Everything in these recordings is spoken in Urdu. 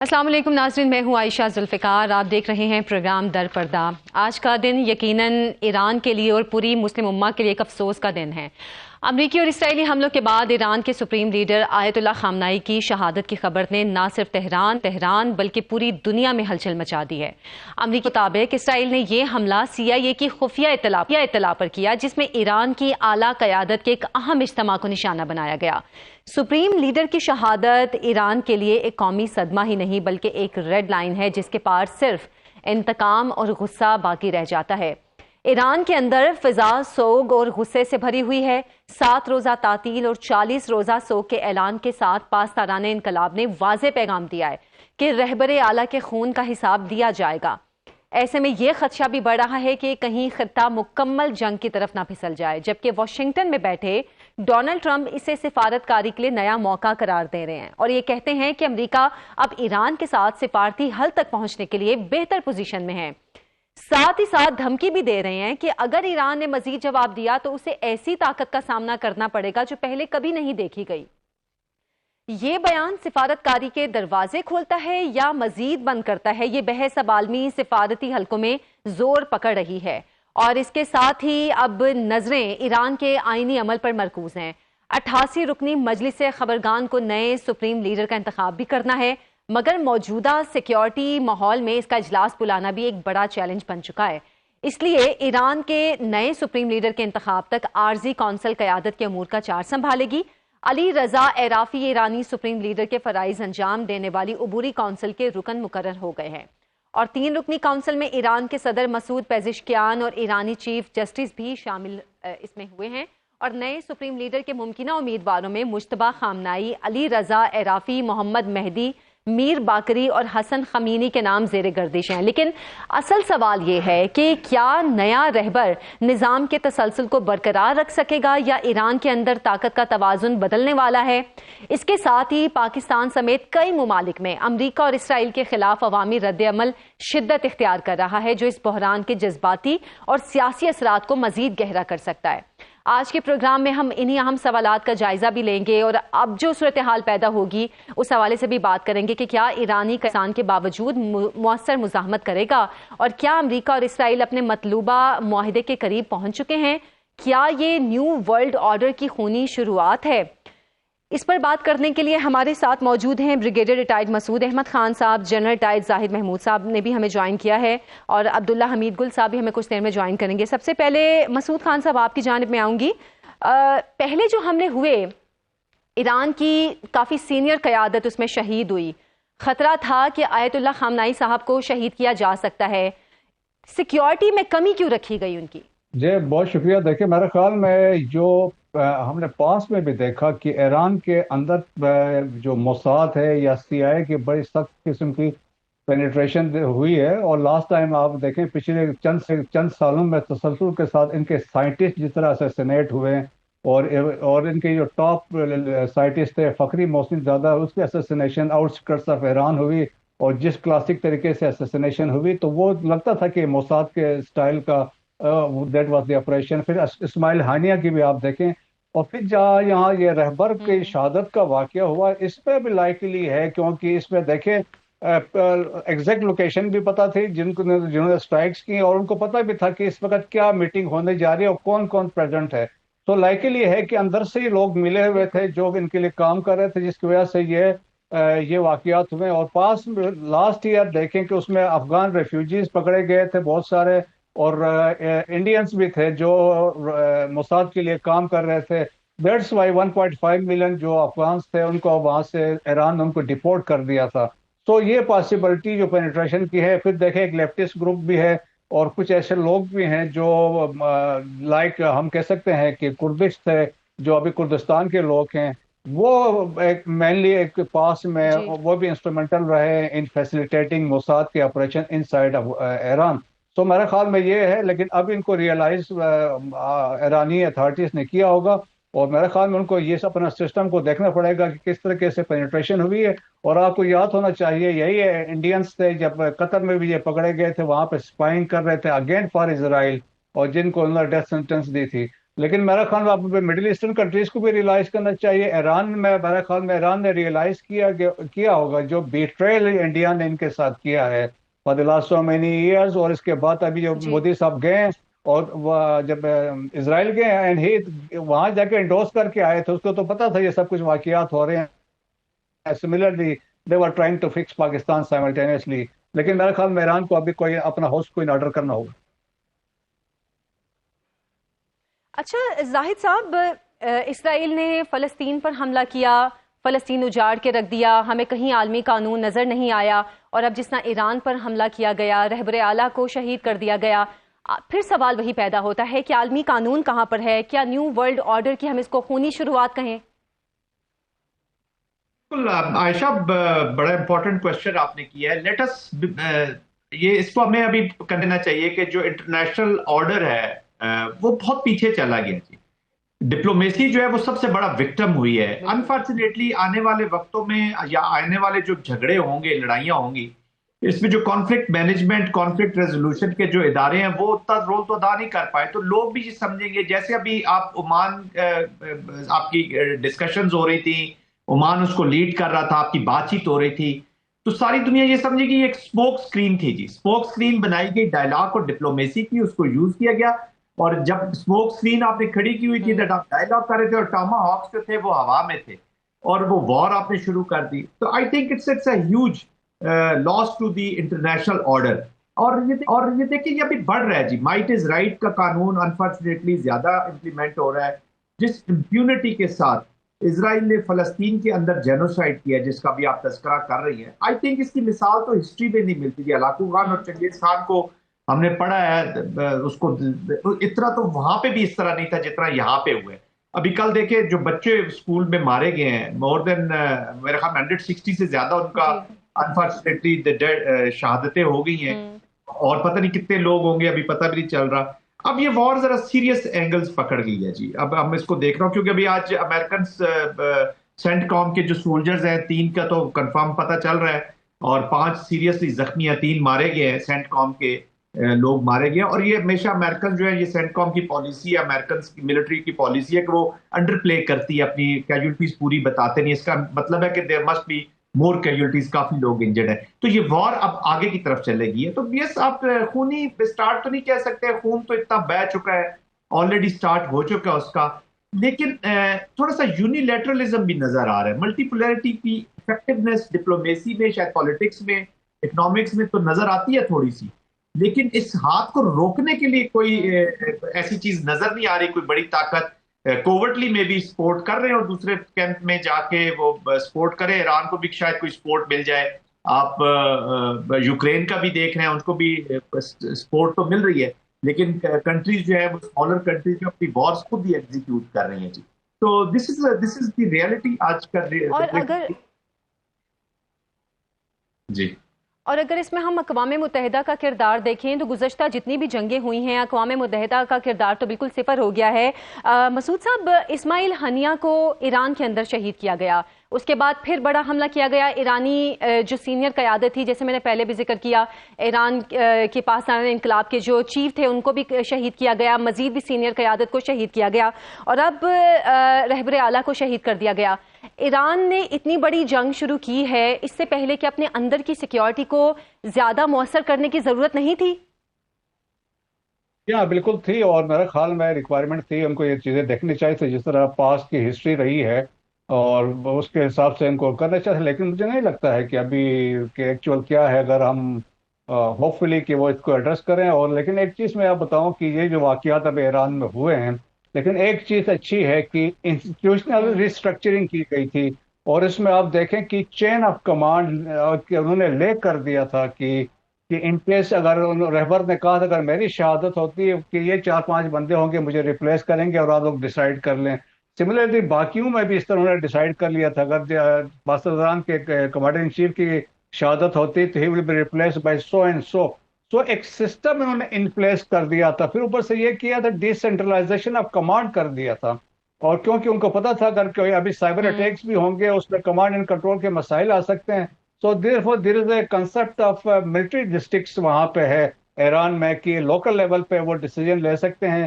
السلام علیکم ناظرین، میں ہوں عائشہ ذوالفقار۔ آپ دیکھ رہے ہیں پروگرام در پردہ۔ آج کا دن یقیناً ایران کے لیے اور پوری مسلم امہ کے لیے ایک افسوس کا دن ہے۔ امریکی اور اسرائیلی حملوں کے بعد ایران کے سپریم لیڈر آیت اللہ خامنائی کی شہادت کی خبر نے نہ صرف تہران بلکہ پوری دنیا میں ہلچل مچا دی ہے۔ امریکی کے مطابق اسرائیل نے یہ حملہ CIA کی خفیہ اطلاع پر کیا، جس میں ایران کی اعلیٰ قیادت کے ایک اہم اجتماع کو نشانہ بنایا گیا۔ سپریم لیڈر کی شہادت ایران کے لیے ایک قومی صدمہ ہی نہیں بلکہ ایک ریڈ لائن ہے، جس کے پار صرف انتقام اور غصہ باقی رہ جاتا ہے۔ ایران کے اندر فضا سوگ اور غصے سے بھری ہوئی ہے۔ 7 روزہ تعطیل اور 40 روزہ سوگ کے اعلان کے ساتھ پاسداران انقلاب نے واضح پیغام دیا ہے کہ رہبر اعلیٰ کے خون کا حساب دیا جائے گا۔ ایسے میں یہ خدشہ بھی بڑھ رہا ہے کہ کہیں خطہ مکمل جنگ کی طرف نہ پھسل جائے، جبکہ واشنگٹن میں بیٹھے ڈونلڈ ٹرمپ اسے سفارت کاری کے لیے نیا موقع قرار دے رہے ہیں اور یہ کہتے ہیں کہ امریکہ اب ایران کے ساتھ سفارتی حل تک پہنچنے کے لیے بہتر پوزیشن میں ہے۔ ساتھ ہی ساتھ دھمکی بھی دے رہے ہیں کہ اگر ایران نے مزید جواب دیا تو اسے ایسی طاقت کا سامنا کرنا پڑے گا جو پہلے کبھی نہیں دیکھی گئی۔ یہ بیان سفارت کاری کے دروازے کھولتا ہے یا مزید بند کرتا ہے؟ یہ بحث اب عالمی سفارتی حلقوں میں زور پکڑ رہی ہے اور اس کے ساتھ ہی اب نظریں ایران کے آئینی عمل پر مرکوز ہیں۔ 88 رکنی مجلس خبرگان کو نئے سپریم لیڈر کا انتخاب بھی کرنا ہے، مگر موجودہ سیکیورٹی ماحول میں اس کا اجلاس بلانا بھی ایک بڑا چیلنج بن چکا ہے۔ اس لیے ایران کے نئے سپریم لیڈر کے انتخاب تک عارضی کونسل قیادت کے امور کا چارج سنبھالے گی۔ علی رضا عراقی ایرانی سپریم لیڈر کے فرائض انجام دینے والی عبوری کونسل کے رکن مقرر ہو گئے ہیں اور 3 رکنی کونسل میں ایران کے صدر مسعود پیزشکیان اور ایرانی چیف جسٹس بھی شامل اس میں ہوئے ہیں اور نئے سپریم لیڈر کے ممکنہ امیدواروں میں مجتبیٰ خامنائی، علی رضا عراقی، محمد مہدی، میر باقری اور حسن خمینی کے نام زیر گردش ہیں۔ لیکن اصل سوال یہ ہے کہ کیا نیا رہبر نظام کے تسلسل کو برقرار رکھ سکے گا یا ایران کے اندر طاقت کا توازن بدلنے والا ہے؟ اس کے ساتھ ہی پاکستان سمیت کئی ممالک میں امریکہ اور اسرائیل کے خلاف عوامی رد عمل شدت اختیار کر رہا ہے، جو اس بحران کے جذباتی اور سیاسی اثرات کو مزید گہرا کر سکتا ہے۔ آج کے پروگرام میں ہم انہی اہم سوالات کا جائزہ بھی لیں گے اور اب جو صورتحال پیدا ہوگی اس حوالے سے بھی بات کریں گے کہ کیا ایرانی کسان کے باوجود مؤثر مزاحمت کرے گا اور کیا امریکہ اور اسرائیل اپنے مطلوبہ معاہدے کے قریب پہنچ چکے ہیں؟ کیا یہ نیو ورلڈ آرڈر کی خونی شروعات ہے؟ اس پر بات کرنے کے لیے ہمارے ساتھ موجود ہیں بریگیڈیئر ریٹائرڈ مسعود احمد خان صاحب، جنرل ریٹائرڈ زاہد محمود صاحب نے بھی ہمیں جوائن کیا ہے اور عبداللہ حمید گل صاحب بھی ہمیں کچھ دیر میں جوائن کریں گے۔ سب سے پہلے مسعود خان صاحب آپ کی جانب میں آؤں گی۔ پہلے جو حملے ہوئے ایران کی کافی سینئر قیادت اس میں شہید ہوئی، خطرہ تھا کہ آیت اللہ خامنائی صاحب کو شہید کیا جا سکتا ہے، سیکیورٹی میں کمی کیوں رکھی گئی ان کی؟ جی بہت شکریہ۔ دیکھیں میرے خیال میں جو ہم نے پاس میں بھی دیکھا کہ ایران کے اندر جو موساد ہے یا CIA کی بڑی سخت قسم کی پینیٹریشن ہوئی ہے اور لاسٹ ٹائم آپ دیکھیں پچھلے چند سالوں میں تسلسل کے ساتھ ان کے سائنٹسٹ جس طرح اسیسینیٹ ہوئے اور ان کے جو ٹاپ سائنٹسٹ تھے فخری محسن زادہ، اس کی assassination out skirts of Iran ہوئی اور جس کلاسک طریقے سے اسیسینیشن ہوئی تو وہ لگتا تھا کہ موساد کے اسٹائل کا دیٹ واز دی آپریشن۔ پھر اسماعیل ہانیہ کی بھی آپ دیکھیں اور پھر جہاں یہاں یہ رہبر کی شہادت کا واقعہ ہوا اس پہ بھی لائکلی ہے کیونکہ اس میں دیکھیں ایگزیکٹ لوکیشن بھی پتہ تھی جنہوں نے اسٹرائکس کی اور ان کو پتہ بھی تھا کہ اس وقت کیا میٹنگ ہونے جا رہی ہے اور کون کون پریزنٹ ہے۔ تو لائکلی ہے کہ اندر سے ہی لوگ ملے ہوئے تھے جو ان کے لیے کام کر رہے تھے، جس کی وجہ سے یہ واقعات ہوئے۔ اور پاس لاسٹ ایئر دیکھیں کہ اس میں افغان ریفیوجیز پکڑے گئے تھے بہت سارے اور انڈینز بھی تھے جو موساد کے لیے کام کر رہے تھے۔ دیٹس وائی 1.5 ملین جو افغانز تھے ان کو وہاں سے ایران نے ان کو ڈپورٹ کر دیا تھا۔ تو یہ پاسبلٹی جو پینیٹریشن کی ہے۔ پھر دیکھیں ایک لیفٹسٹ گروپ بھی ہے اور کچھ ایسے لوگ بھی ہیں جو لائک ہم کہہ سکتے ہیں کہ کردش تھے جو ابھی کردستان کے لوگ ہیں، وہ ایک مینلی ایک پاس میں وہ بھی انسٹرومنٹل رہے ان فیسیلیٹیٹنگ موساد کے آپریشن ان سائڈ ایران۔ تو میرے خیال میں یہ ہے، لیکن اب ان کو ریئلائز ایرانی اتھارٹیز نے کیا ہوگا اور میرے خیال میں ان کو یہ اپنا سسٹم کو دیکھنا پڑے گا کہ کس طریقے سے پینیٹریشن ہوئی ہے۔ اور آپ کو یاد ہونا چاہیے یہی ہے انڈینز تھے جب قطر میں بھی یہ پکڑے گئے تھے، وہاں پہ اسپائنگ کر رہے تھے اگین فار اسرائیل اور جن کو انہوں نے ڈیتھ سینٹنس دی تھی۔ لیکن میرا خیال میں آپ مڈل ایسٹرن کنٹریز کو بھی ریئلائز کرنا چاہیے. ایران میں میرا خیال میں ایران نے ریئلائز کیا ہوگا جو بیٹریل انڈیا نے ان کے ساتھ کیا ہے for the last so many years. اور اس کے بعد ابھی جو جی مودی صاحب گئے اور جب اسرائیل گئے اینڈ ہی وہاں جا کے انڈورس کر کے آئے تھے, اس کو تو پتا تھا یہ سب کچھ واقعات ہو رہے ہیں. Similarly they were trying to fix Pakistan simultaneously. لیکن میرے خیال میں ایران کو ابھی کوئی اپنا ہوسٹ کوئی آرڈر کرنا ہوگا. اچھا زاہد صاحب، اسرائیل نے فلسطین پر حملہ کیا، فلسطین اجاڑ کے رکھ دیا، ہمیں کہیں عالمی قانون نظر نہیں آیا، اور اب جس طرح ایران پر حملہ کیا گیا، رہبر اعلیٰ کو شہید کر دیا گیا، پھر سوال وہی پیدا ہوتا ہے کہ عالمی قانون کہاں پر ہے؟ کیا نیو ورلڈ آرڈر کی ہم اس کو خونی شروعات کہیں؟ عائشہ بڑا امپورٹنٹ کوشچن آپ نے کیا ہے. لیٹ اس یہ اس کو ہمیں ابھی کر دینا چاہیے کہ جو انٹرنیشنل آرڈر ہے وہ بہت پیچھے چلا گیا جی. ڈپلومیسی جو ہے وہ سب سے بڑا وکٹم ہوئی ہے. انفارچونیٹلی آنے والے وقتوں میں یا آنے والے جو جھگڑے ہوں گے، لڑائیاں ہوں گی، اس میں جو کانفلکٹ مینجمنٹ، کانفلکٹ ریزولوشن کے جو ادارے ہیں وہ اتنا رول تو ادا نہیں کر پائے. تو لوگ بھی یہ سمجھیں گے، جیسے ابھی آپ عمان آپ کی ڈسکشنز ہو رہی تھی، عمان اس کو لیڈ کر رہا تھا، آپ کی بات چیت ہو رہی تھی، تو ساری دنیا یہ سمجھے کہ یہ ایک سپوک سکرین تھی جی. سپوک سکرین بنائی گئی ڈائلاگ اور ڈپلومیسی کی، اس کو یوز کیا گیا. اور جب سپوک سکرین آپ نے کھڑی کی ہوئی تھی تو آپ ڈائلاگ کر رہے تھے اور ٹاما ہاکس جو تھے وہ ہوا میں تھے اور وہ وار آپ نے شروع کر دی. تو I think it's a huge loss to the international order. اور یہ دیکھیں یہ ابھی بڑھ رہا ہے جی. مائٹ از رائٹ کا قانون انفارچونیٹلی زیادہ امپلیمنٹ ہو رہا ہے. جس امپیونٹی کے ساتھ اسرائیل نے فلسطین کے اندر جینوسائڈ کیا جس کا بھی آپ تذکرہ کر رہی ہیں، آئی تھنک اس کی مثال تو ہسٹری میں نہیں ملتی تھی. ہلاکو خان اور چنگیز خان کو ہم نے پڑھا ہے، اس کو اتنا تو وہاں پہ بھی اس طرح نہیں تھا جتنا یہاں پہ ہوئے. ابھی کل دیکھیں جو بچے اسکول میں مارے گئے ہیں، مور دین میرے خیال 160 سے زیادہ ان کا انفارچونیٹلی شہادتیں ہو گئی ہیں، اور پتہ نہیں کتنے لوگ ہوں گے ابھی پتہ بھی نہیں چل رہا. اب یہ وار ذرا سیریس اینگلز پکڑ گئی ہے جی. اب ہم اس کو دیکھ رہا ہوں کیونکہ ابھی آج امریکن سینٹ کام کے جو سولجرز ہیں 3 کا تو کنفرم پتہ چل رہا ہے، اور 5 سیریسلی زخمی ہیں، 3 مارے گئے ہیں، سینٹ کام کے لوگ مارے گئے ہیں. اور یہ ہمیشہ امریکن جو ہے، یہ سینٹ کام کی پالیسی ہے، امریکن کی ملٹری کی پالیسی ہے کہ وہ انڈر پلے کرتی ہے، اپنی کیجولٹیز پوری بتاتے نہیں. اس کا مطلب ہے کہ there must be more casualties, کافی لوگ انجرڈ ہیں. تو یہ وار اب آگے کی طرف چلے گی ہے. تو یس آپ خونی سٹارٹ تو نہیں کہہ سکتے، خون تو اتنا بہہ چکا ہے، آلریڈی سٹارٹ ہو چکا ہے اس کا. لیکن تھوڑا سا یونیلیٹرلزم بھی نظر آ رہا ہے. ملٹی پولرٹی کی افیکٹونیس ڈپلومیسی میں، شاید پالیٹکس میں، اکنامکس میں تو نظر آتی ہے تھوڑی سی، لیکن اس ہاتھ کو روکنے کے لیے کوئی ایسی چیز نظر نہیں آ رہی، کوئی بڑی طاقت. کوورٹلی میں بھی سپورٹ کر رہے ہیں اور دوسرے کیمپ میں جا کے وہ سپورٹ کرے. ایران کو بھی شاید کوئی سپورٹ مل جائے. آپ یوکرین کا بھی دیکھ رہے ہیں، ان کو بھی سپورٹ تو مل رہی ہے، لیکن کنٹریز جو ہے وہ اسمالر کنٹریز جو اپنی وارز خود ہی ایگزیکیوٹ کر رہی ہیں جی. تو دس از دی ریئلٹی آج کا. جی اور اگر اس میں ہم اقوام متحدہ کا کردار دیکھیں تو گزشتہ جتنی بھی جنگیں ہوئی ہیں، اقوام متحدہ کا کردار تو بالکل صفر ہو گیا ہے. مسعود صاحب، اسماعیل ہنیہ کو ایران کے اندر شہید کیا گیا، اس کے بعد پھر بڑا حملہ کیا گیا. ایرانی جو سینئر قیادت تھی، جیسے میں نے پہلے بھی ذکر کیا، ایران کے پاسداران انقلاب کے جو چیف تھے ان کو بھی شہید کیا گیا، مزید بھی سینئر قیادت کو شہید کیا گیا، اور اب رہبر اعلیٰ کو شہید کر دیا گیا. ایران نے اتنی بڑی جنگ شروع کی ہے، اس سے پہلے کہ اپنے اندر کی سیکیورٹی کو زیادہ مؤثر کرنے کی ضرورت نہیں تھی؟ بالکل تھی، اور میرے خیال میں ریکوائرمنٹ تھی. ان کو یہ چیزیں دیکھنی چاہیے تھی جس طرح پاس کی ہسٹری رہی ہے، اور اس کے حساب سے ان کو کرنا چاہیے. لیکن مجھے نہیں لگتا ہے کہ ابھی کہ ایکچوئل کیا ہے، اگر ہم ہوپ فلی کہ وہ اس کو ایڈریس کریں. اور لیکن ایک چیز میں آپ بتاؤں کہ یہ جو واقعات اب ایران میں ہوئے ہیں، لیکن ایک چیز اچھی ہے کہ انسٹیٹیوشنل ریسٹرکچرنگ کی گئی تھی. اور اس میں آپ دیکھیں کہ چین آف کمانڈ انہوں نے لے کر دیا تھا کہ ان کیس اگر رہبر نے کہا تھا اگر میری شہادت ہوتی ہے کہ یہ 4-5 بندے ہوں گے مجھے ریپلیس کریں گے اور آپ لوگ ڈیسائیڈ کر لیں. سملرلی باقیوں میں بھی اس طرح انہوں نے ڈیسائیڈ کر لیا تھا، اگر باسطران کے کمانڈر ان چیف کی شہادت ہوتی تو ہی will be replace by so and so. So ایک سسٹم انہوں نے ان پلیس کر دیا تھا. پھر اوپر سے یہ کیا تھا ڈی سینٹرلائزیشن آف کمانڈ کر دیا تھا. اور کیونکہ ان کو پتا تھا اگر کوئی ابھی سائبر اٹیکس بھی ہوں گے اس میں کمانڈ اینڈ کنٹرول کے مسائل آ سکتے ہیں. سو دیر از اے کنسپٹ آف ملٹری ڈسٹرکٹس وہاں پہ ہے ایران میں کہ لوکل لیول پہ وہ ڈیسیجن لے سکتے ہیں.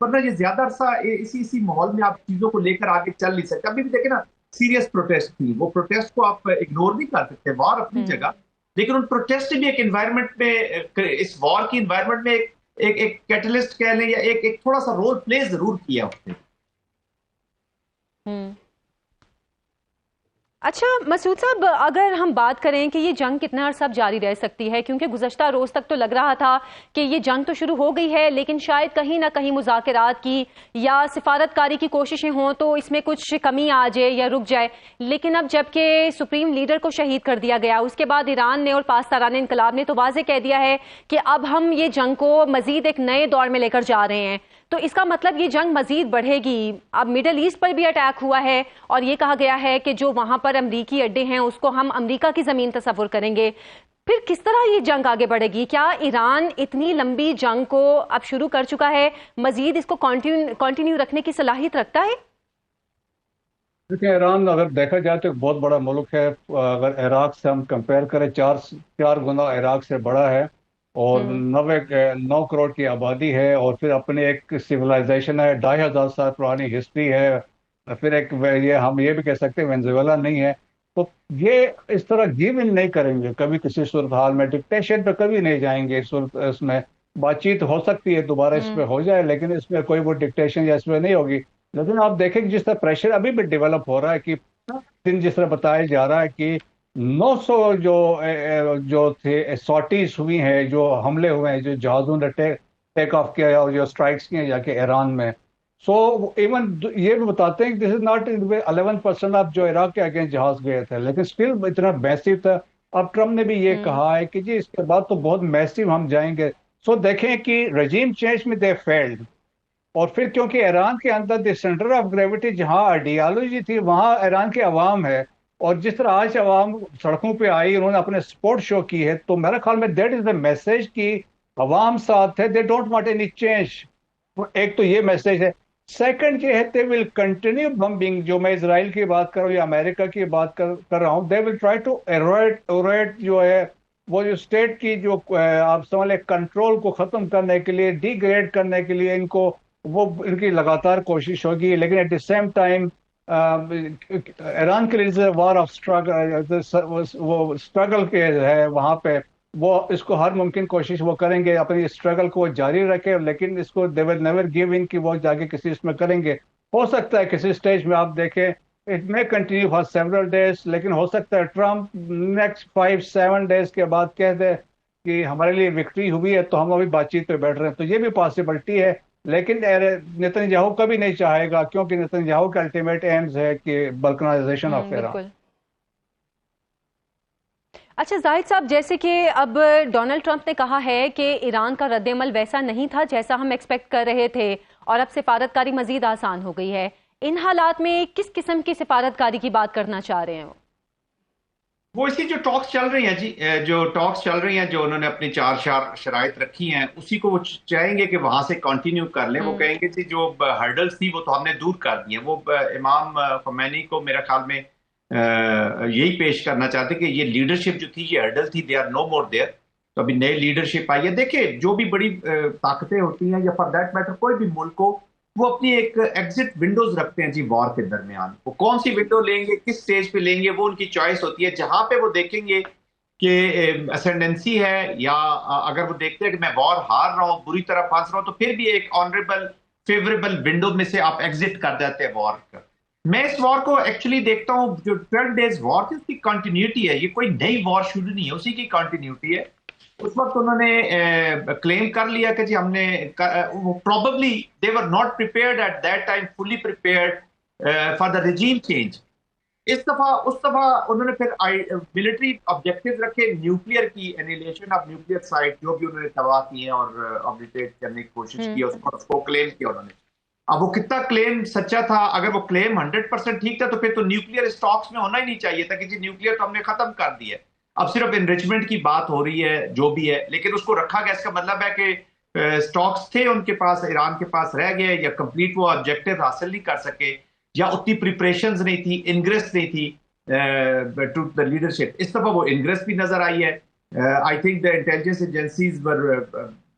ورنہ یہ زیادہ عرصہ اسی ماحول میں آپ چیزوں کو لے کر آگے چل نہیں سکتے. ابھی بھی دیکھیں نا, سیریس پروٹیسٹ تھی, وہ پروٹیسٹ کو آپ اگنور نہیں کر سکتے, وار اپنی جگہ, لیکن ان پروٹیسٹ بھی ایک انوائرمنٹ میں, اس وار کی انوائرمنٹ میں ایک کیٹلسٹ کہہ لیں یا ایک تھوڑا سا رول پلے ضرور کیا اس نے. اچھا مسعود صاحب, اگر ہم بات کریں کہ یہ جنگ کتنا عرصہ جاری رہ سکتی ہے, کیونکہ گزشتہ روز تک تو لگ رہا تھا کہ یہ جنگ تو شروع ہو گئی ہے, لیکن شاید کہیں نہ کہیں مذاکرات کی یا سفارت کاری کی کوششیں ہوں تو اس میں کچھ کمی آ جائے یا رک جائے. لیکن اب جب کہ سپریم لیڈر کو شہید کر دیا گیا, اس کے بعد ایران نے اور پاسداران انقلاب نے تو واضح کہہ دیا ہے کہ اب ہم یہ جنگ کو مزید ایک نئے دور میں لے کر جا رہے ہیں. تو اس کا مطلب یہ جنگ مزید بڑھے گی. اب مڈل ایسٹ پر بھی اٹیک ہوا ہے اور یہ کہا گیا ہے کہ جو وہاں پر امریکی اڈے ہیں اس کو ہم امریکہ کی زمین تصور کریں گے. پھر کس طرح یہ جنگ آگے بڑھے گی؟ کیا ایران اتنی لمبی جنگ کو اب شروع کر چکا ہے, مزید اس کو کنٹینیو رکھنے کی صلاحیت رکھتا ہے؟ دیکھیں, ایران اگر دیکھا جائے تو ایک بہت بڑا ملک ہے. اگر عراق سے ہم کمپیئر کریں, چار گنا عراق سے بڑا ہے, اور 9 کروڑ کی آبادی ہے, اور پھر اپنی ایک سیولائزیشن ہے, 2500 سال پرانی ہسٹری ہے. پھر ایک ہم یہ بھی کہہ سکتے ہیں وینزویلا نہیں ہے. تو یہ اس طرح گیو ان نہیں کریں گے کبھی کسی صورتحال میں, ڈکٹیشن پہ کبھی نہیں جائیں گے. اس میں بات چیت ہو سکتی ہے, دوبارہ اس پہ ہو جائے, لیکن اس میں کوئی وہ ڈکٹیشن یا اس میں نہیں ہوگی. لیکن آپ دیکھیں کہ جس طرح پریشر ابھی بھی ڈیولپ ہو رہا ہے, کہ دن جس طرح بتایا جا رہا ہے کہ 900 جو تھے سارٹیز ہوئی ہیں, جو حملے ہوئے ہیں, جو جہازوں نے ٹیک آف کیا اور جو اسٹرائکس کیے جا کے ایران میں. سو ایون یہ بھی بتاتے ہیں کہ دس از ناٹ 11% آف جو عراق کے اگینسٹ جہاز گئے تھے, لیکن اسٹل اتنا میسو تھا. اب ٹرمپ نے بھی یہ کہا ہے کہ جی اس کے بعد تو بہت میسو ہم جائیں گے. سو دیکھیں کہ رجیم چینج میں دے فیلڈ, اور پھر کیونکہ ایران کے اندر دی سینٹر آف گریوٹی جہاں آئیڈیالوجی تھی وہاں ایران کے عوام ہے, اور جس طرح آج عوام سڑکوں پہ آئی, انہوں نے اپنے سپورٹ شو کی ہے, تو میرے خیال میں دیٹ از دا میسج کہ عوام ساتھ ہے, they don't want any change. ایک تو یہ میسج ہے. سیکنڈ یہ ہے دے ول کنٹینیو بمبنگ, جو میں اسرائیل کی بات کر رہا ہوں یا امریکہ کی بات کر رہا ہوں, دے ول ٹرائی ٹو ایرویٹ جو ہے وہ جو اسٹیٹ کی جو آپ سمجھ لیں کنٹرول کو ختم کرنے کے لیے, ڈی گریڈ کرنے کے لیے ان کو, وہ ان کی لگاتار کوشش ہوگی. لیکن at the same time Iran کے لیے وار آف وہ اسٹرگل کے ہے وہاں پہ, وہ اس کو ہر ممکن کوشش وہ کریں گے, اپنی اسٹرگل کو جاری رکھے, لیکن اس کو دے ول نیور گیو ان کی وہ جا کے کسی اس میں کریں گے. ہو سکتا ہے کسی اسٹیج میں آپ دیکھیں اٹ میں کنٹینیو فار سیورل ڈیز, لیکن ہو سکتا ہے ٹرمپ نیکسٹ 5-7 ڈیز کے بعد کہہ دے کہ ہمارے لیے وکٹری ہوئی ہے تو ہم ابھی بات چیت پہ بیٹھ رہے ہیں. تو یہ بھی پاسبلٹی ہے, لیکن نتن یاہو کبھی نہیں چاہے گا, کیونکہ نتن یاہو کا الٹیمیٹ ایمز ہے کہ بلکنائزیشن آف ایران. اچھا زاہد صاحب, جیسے کہ اب ڈونلڈ ٹرمپ نے کہا ہے کہ ایران کا رد عمل ویسا نہیں تھا جیسا ہم ایکسپیکٹ کر رہے تھے, اور اب سفارت کاری مزید آسان ہو گئی ہے. ان حالات میں کس قسم کی سفارت کاری کی بات کرنا چاہ رہے ہیں وہ اسی جو ٹاکس چل رہی ہیں جی, جو ٹاکس چل رہی ہیں, جو انہوں نے اپنی 4 شرائط رکھی ہیں, اسی کو وہ چاہیں گے کہ وہاں سے کنٹینیو کر لیں. وہ کہیں گے کہ جو ہرڈلز تھی وہ تو ہم نے دور کر دی ہیں. وہ امام خمینی کو میرا خیال میں یہی پیش کرنا چاہتے کہ یہ لیڈرشپ جو تھی یہ ہرڈل تھی, they are know more their. تو ابھی نئی لیڈرشپ آئی ہے. دیکھیں جو بھی بڑی طاقتیں ہوتی ہیں, یا فار دیٹ میٹر کوئی بھی ملک کو, وہ اپنی ایک ایگزٹ ونڈوز رکھتے ہیں جی وار کے درمیان. وہ کون سی ونڈو لیں گے, کس سٹیج پہ لیں گے, وہ ان کی چوائس ہوتی ہے. جہاں پہ وہ دیکھیں گے کہ اسینڈنسی ہے, یا اگر وہ دیکھتے ہیں کہ میں وار ہار رہا ہوں, بری طرح پھنس رہا ہوں, تو پھر بھی ایک آنریبل فیوریبل ونڈو میں سے آپ ایگزٹ کر جاتے ہیں وار کا. میں اس وار کو ایکچولی دیکھتا ہوں, جو 12 ڈیز وار تھی اس کی کنٹینیوٹی ہے. یہ کوئی نئی وار شروع نہیں ہے, اسی کی کنٹینیوٹی ہے. اس وقت انہوں نے کلیم کر لیا کہ جی ہم نے, probably they were not prepared at that time, fully prepared for the regime change. اس دفعہ انہوں نے پھر ملٹری آبجیکٹیوز رکھے, نیوکلیئر کی انیلیشن آف نیوکلیئر سائٹ جو بھی انہوں نے تباہ کی ہیں اور آبلیٹیٹ کرنے کی کوشش کی, اس کو کلیم کیا انہوں نے. اب وہ کتنا کلیم سچا تھا, اگر وہ کلیم 100% ٹھیک تھا تو پھر تو نیوکلیئر اسٹاکس میں ہونا ہی نہیں چاہیے تھا کہ جی نیوکلیئر تو ہم نے ختم کر دی ہے, اب صرف انریچمنٹ کی بات ہو رہی ہے جو بھی ہے. لیکن اس کو رکھا گیا, اس کا مطلب ہے کہ اسٹاکس تھے ان کے پاس, ایران کے پاس رہ گئے, یا کمپلیٹ وہ آبجیکٹیو حاصل نہیں کر سکے, یا اتنی پریپریشنز نہیں تھی, انگریس نہیں تھی ٹو دا لیڈرشپ. اس دفعہ وہ انگریس بھی نظر آئی ہے. I think the intelligence agencies were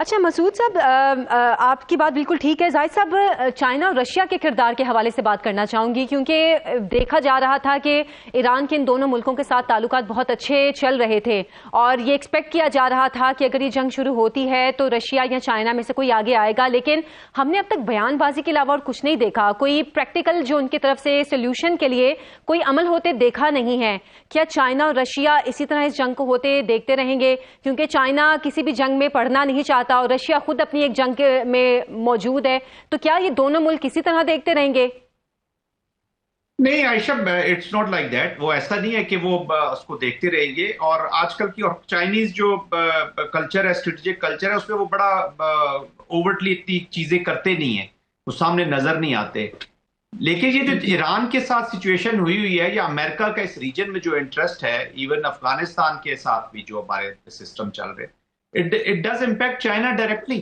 اچھا مسعود صاحب، آپ کی بات بالکل ٹھیک ہے. زاہد صاحب، چائنا اور رشیا کے کردار کے حوالے سے بات کرنا چاہوں گی، کیونکہ دیکھا جا رہا تھا کہ ایران کے ان دونوں ملکوں کے ساتھ تعلقات بہت اچھے چل رہے تھے، اور یہ ایکسپیکٹ کیا جا رہا تھا کہ اگر یہ جنگ شروع ہوتی ہے تو رشیا یا چائنا میں سے کوئی آگے آئے گا. لیکن ہم نے اب تک بیان بازی کے علاوہ اور کچھ نہیں دیکھا، کوئی پریکٹیکل جو ان کی طرف سے سولوشن کے لیے کوئی عمل ہوتے دیکھا نہیں ہے. کیا چائنا اور رشیا اسی طرح اس جنگ کو ہوتے دیکھتے رہیں گے؟ کیونکہ چائنا کسی بھی جنگ میں پڑھنا نہیں چاہتا اور رشیا خود اپنی ایک جنگ میں موجود ہے، تو کیا یہ دونوں ملک اسی طرح دیکھتے رہیں گے؟ نہیں عائشہ، اٹس ناٹ لائک دیٹ. وہ ایسا نہیں ہے کہ وہ اس کو دیکھتے رہیں گے. اور آج کل کی اور چائنیز جو کلچر ہے، اسٹریٹجک کلچر ہے، اس میں وہ بڑا اوورٹلی اتنی چیزیں کرتے نہیں ہیں، وہ سامنے نظر نہیں آتے. لیکن یہ جو ایران کے ساتھ سچویشن ہوئی ہے، یا امریکہ کا اس ریجن میں جو انٹرسٹ ہے، ایون افغانستان کے ساتھ بھی جو ہمارے سسٹم چل رہے، it does impact China directly.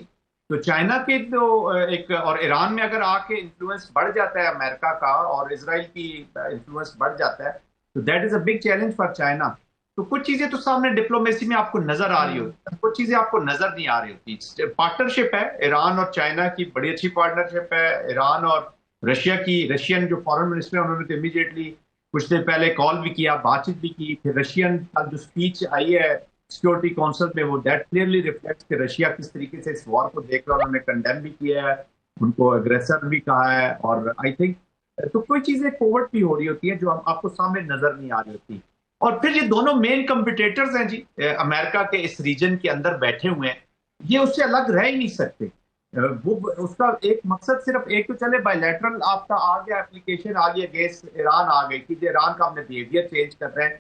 تو چائنا کے جو ایک اور ایران میں اگر آ کے انفلوئنس بڑھ جاتا ہے امریکہ کا، اور اسرائیل کی انفلوئنس بڑھ جاتا ہے، تو that is a big challenge for China. تو کچھ چیزیں تو سامنے ڈپلومیسی میں آپ کو نظر آ رہی ہوتی، کچھ چیزیں آپ کو نظر نہیں آ رہی ہوتی. پارٹنرشپ ہے ایران اور چائنا کی، بڑی اچھی پارٹنرشپ ہے. ایران اور رشیا کی، رشین جو فارن منسٹر ہیں، انہوں نے تو امیڈیٹلی کچھ دن پہلے کال بھی کیا، بات چیت بھی کی. پھر رشین کا جو اسپیچ آئی ہے سیکورٹی کونسل میں، وہ دیٹ کلیئرلی ریفلیکٹس کہ رشیا کس طریقے سے اس وار کو دیکھ رہا ہے. انہوں نے کنڈیم بھی کیا ہے، ان کو اگریسر بھی کہا ہے. اور آئی تھنک تو کوئی چیزیں فورورڈ بھی ہو رہی ہوتی ہیں جو آپ کو سامنے نظر نہیں آ رہی ہوتی. اور پھر یہ دونوں مین کمپٹیٹرز ہیں جی، امریکہ کے اس ریجن کے اندر بیٹھے ہوئے ہیں، یہ اس سے الگ رہ ہی نہیں سکتے. وہ اس کا ایک مقصد صرف ایک تو چلے بائی لیٹرل آپ کا آ گیا، اپلیکیشن آ گئی اگینسٹ ایران آ گئی کہ ایران کا ہم نے بیہیویئر چینج کر رہے ہیں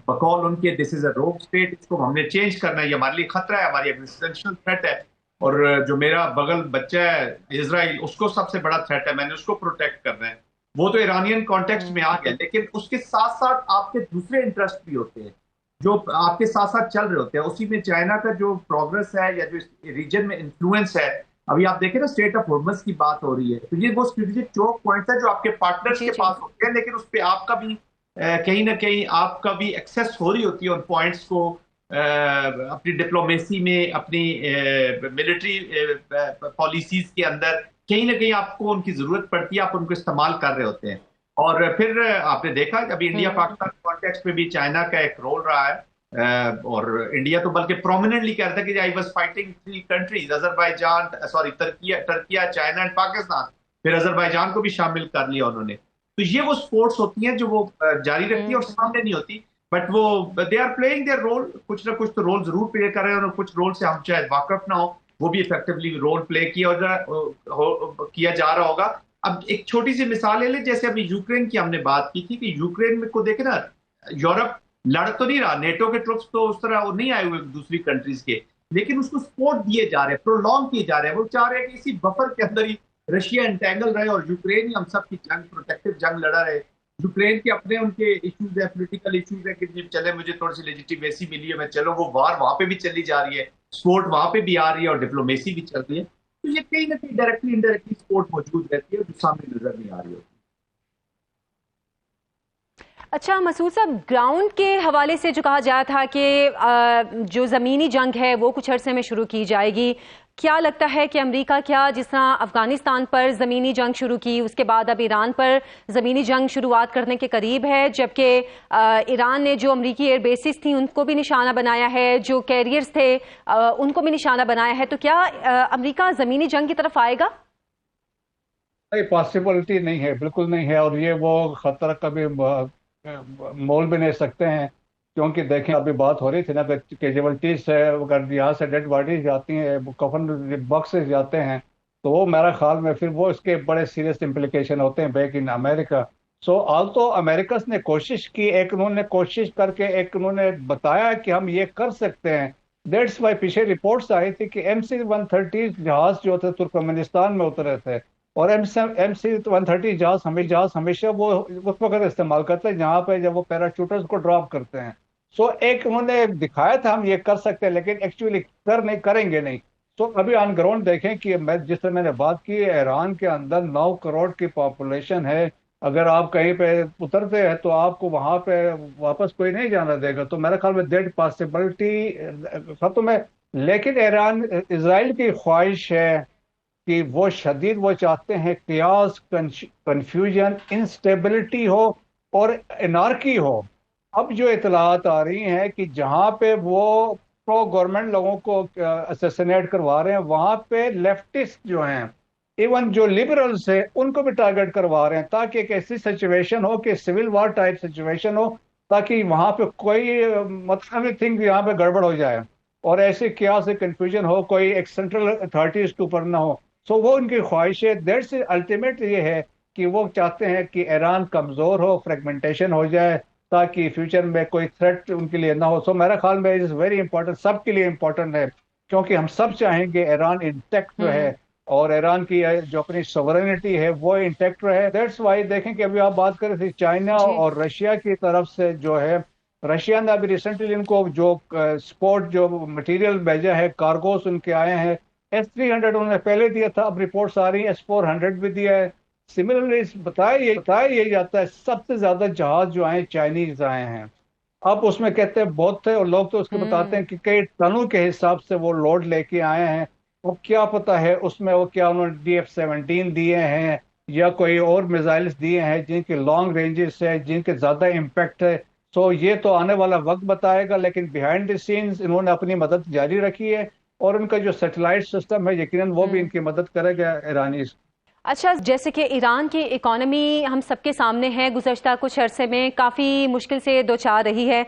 بقول ان کے دس از اے روگ اسٹیٹ، اس کو ہم نے چینج کرنا ہے، یہ ہمارے لیے خطرہ ہے، ہماری ایگزسٹنشل تھریٹ ہے. اور جو میرا بغل بچہ ہے اسرائیل، اس کو سب سے بڑا تھریٹ ہے، میں نے اس کو پروٹیکٹ کرنا ہے. وہ تو ایرانین کانٹیکسٹ میں آ گیا، لیکن اس کے ساتھ ساتھ آپ کے دوسرے انٹرسٹ بھی ہوتے ہیں جو آپ کے ساتھ ساتھ چل رہے ہوتے ہیں. اسی میں چائنا کا جو پروگرس ہے یا جو ریجن میں انفلوئنس ہے، ابھی آپ دیکھیں نا اسٹیٹ آف ہورمز کی بات ہو رہی ہے، تو یہ وہ اسٹریٹجک چوک پوائنٹس ہے جو آپ کے پارٹنرز کے پاس ہوتے ہیں، لیکن اس پہ آپ کا بھی کہیں نہ کہیں آپ کا بھی ایکسیس ہو رہی ہوتی ہے ان پوائنٹس کو، اپنی ڈپلومیسی میں، اپنی ملٹری پالیسیز کے اندر کہیں نہ کہیں آپ کو ان کی ضرورت پڑتی ہے، آپ ان کو استعمال کر رہے ہوتے ہیں. اور پھر آپ نے دیکھا ابھی انڈیا پاکستان کانٹیکسٹ میں بھی چائنا کا ایک رول رہا ہے. اور انڈیا تو بلکہ پرومیننٹلی کہتا ہے کہ I was fighting 3 countries, Azerbaijan, sorry Turkiye, China and Pakistan. پھر اذربائیجان کو بھی شامل کر لیا انہوں نے. تو یہ وہ سپورٹس ہوتی ہیں جو وہ جاری رکھتی ہے اور سامنے نہیں ہوتی، بٹ وہ they are playing their role. کچھ نہ کچھ تو رول ضرور پلے کر رہے ہیں، اور کچھ رول سے ہم چاہے واقف نہ ہو، وہ بھی افیکٹولی رول پلے کیا جا رہا ہوگا. اب ایک چھوٹی سی مثال لے لیں، جیسے ابھی یوکرین کی ہم نے بات کی تھی کہ یوکرین میں کو دیکھے نا، یورپ لڑ تو نہیں رہا، نیٹو کے ٹروپس تو اس طرح وہ نہیں آئے ہوئے دوسری کنٹریز کے، لیکن اس کو سپورٹ دیے جا رہے ہیں، پرولونگ کیے جا رہے ہیں. وہ چاہ رہے ہیں کہ اسی بفر کے اندر ہی رشیا انٹینگل رہے اور یوکرین ہی ہم سب کی جنگ، پروٹیکٹیو جنگ لڑا رہے. یوکرین کے اپنے ان کے ایشوز ہیں، پولیٹیکل ایشوز ہیں کہ چلے مجھے تھوڑی سی لیجیٹیمیسی ملی ہے، میں چلو وہ وار وہاں پہ بھی چلی جا رہی ہے، سپورٹ وہاں پہ بھی آ رہی ہے، اور ڈپلومیسی بھی چل رہی ہے. تو یہ کہیں نہ کہیں ڈائریکٹلی انڈائریکٹلی سپورٹ موجود رہتی ہے جو سامنے نظر نہیں آ رہی ہوتی. اچھا مسعود صاحب، گراؤنڈ کے حوالے سے جو کہا جایا تھا کہ جو زمینی جنگ ہے وہ کچھ عرصے میں شروع کی جائے گی، کیا لگتا ہے کہ امریکہ کیا جس طرح افغانستان پر زمینی جنگ شروع کی، اس کے بعد اب ایران پر زمینی جنگ شروعات کرنے کے قریب ہے، جبکہ ایران نے جو امریکی ایئر بیسز تھیں ان کو بھی نشانہ بنایا ہے، جو کیریئرز تھے ان کو بھی نشانہ بنایا ہے، تو کیا امریکہ زمینی جنگ کی طرف آئے گا؟ پاسبلٹی نہیں ہے، بالکل نہیں ہے. اور یہ وہ خطرہ کبھی مول بھی نہیں سکتے ہیں، کیونکہ دیکھیں ابھی بات ہو رہی تھی نا کیجویلٹیز سے، اگر یہاں سے ڈیڈ باڈیز جاتی ہیں، کفن باکسز جاتے ہیں، تو وہ میرا خیال میں پھر وہ اس کے بڑے سیریس امپلیکیشن ہوتے ہیں بیک ان امریکہ. سو آل تو امریکس نے کوشش کی، ایک انہوں نے کوشش کر کے ایک انہوں نے بتایا کہ ہم یہ کر سکتے ہیں. دیٹس وائی پیچھے رپورٹس آئی تھی کہ MC-130 جہاز جو تھے ترکمانستان میں اترے تھے، اور MC-130 جہاز ہمیشہ وہ اس وقت استعمال کرتے ہیں جہاں پہ جب وہ پیراچوٹرز کو ڈراپ کرتے ہیں. سو ایک انہوں نے دکھایا تھا ہم یہ کر سکتے ہیں، لیکن ایکچولی کریں گے نہیں. تو ابھی آن گراؤنڈ دیکھیں کہ جس طرح میں نے بات کی، ایران کے اندر 9 کروڑ کی پاپولیشن ہے. اگر آپ کہیں پہ اترتے ہیں تو آپ کو وہاں پہ واپس کوئی نہیں جانا دے گا. تو میرے خیال میں دیٹ پاسبلٹی تو میں لیکن ایران اسرائیل کی خواہش ہے کہ وہ شدید وہ چاہتے ہیں قیاس، کنفیوژن، انسٹیبلٹی ہو اور انارکی ہو۔ اب جو اطلاعات آ رہی ہیں کہ جہاں پہ وہ پرو گورنمنٹ لوگوں کو اسیسنیٹ کروا رہے ہیں، وہاں پہ لیفٹسٹ جو ہیں، ایون جو لبرلز ہیں، ان کو بھی ٹارگٹ کروا رہے ہیں، تاکہ ایک ایسی سچویشن ہو کہ سول وار ٹائپ سچویشن ہو، تاکہ وہاں پہ کوئی مطلب تھنگ یہاں پہ گڑبڑ ہو جائے اور ایسے کیا سے کنفیوژن ہو، کوئی ایک سینٹرل اتھارٹیز کے اوپر نہ ہو۔ سو وہ ان کی خواہش ہے، دیٹس الٹیمیٹ یہ ہے کہ وہ چاہتے ہیں کہ ایران کمزور ہو، فریگمنٹیشن ہو جائے، تاکہ فیوچر میں کوئی تھریٹ ان کے لیے نہ ہو۔ سو میرا خیال میں از ویری امپورٹنٹ، سب کے لیے امپورٹنٹ ہے، کیونکہ ہم سب چاہیں گے ایران انٹیکٹ جو ہے اور ایران کی جو اپنی سورینٹی ہے وہ انٹیکٹ رہے۔ دیٹس وائی دیکھیں کہ ابھی آپ بات کر رہے تھے چائنا جی اور رشیا کی طرف سے جو ہے، رشیا نے ابھی ریسنٹلی ان کو جو سپورٹ جو مٹیریل بھیجا ہے، کارگوز ان کے آئے ہیں، S-300 انہوں نے پہلے دیا تھا، اب رپورٹس آ رہی ہیں S-400 بھی دیا ہے۔ سملرلی بتایا یہ جاتا ہے سب سے زیادہ جہاز جو آئے چائنیز آئے ہیں۔ اب اس میں کہتے ہیں بہت تھے، اور لوگ تو اس کے بتاتے ہیں کہ کئی ٹنوں کے حساب سے وہ لوڈ لے کے آئے ہیں۔ وہ کیا پتا ہے اس میں وہ کیا انہوں نے DF-17 دیے ہیں یا کوئی اور میزائلز دیے ہیں جن کے لانگ رینجز ہے، جن کے زیادہ امپیکٹ ہے۔ سو یہ تو آنے والا وقت بتائے گا، لیکن بیہائنڈ دی سینز انہوں نے اپنی مدد جاری رکھی ہے، اور ان کا جو سیٹلائٹ سسٹم ہے یقیناً وہ بھی ان کی مدد کرے گا ایرانیز۔ اچھا، جیسے کہ ایران کی اکانومی ہم سب کے سامنے ہے، گزشتہ کچھ عرصے میں کافی مشکل سے دوچار رہی ہے۔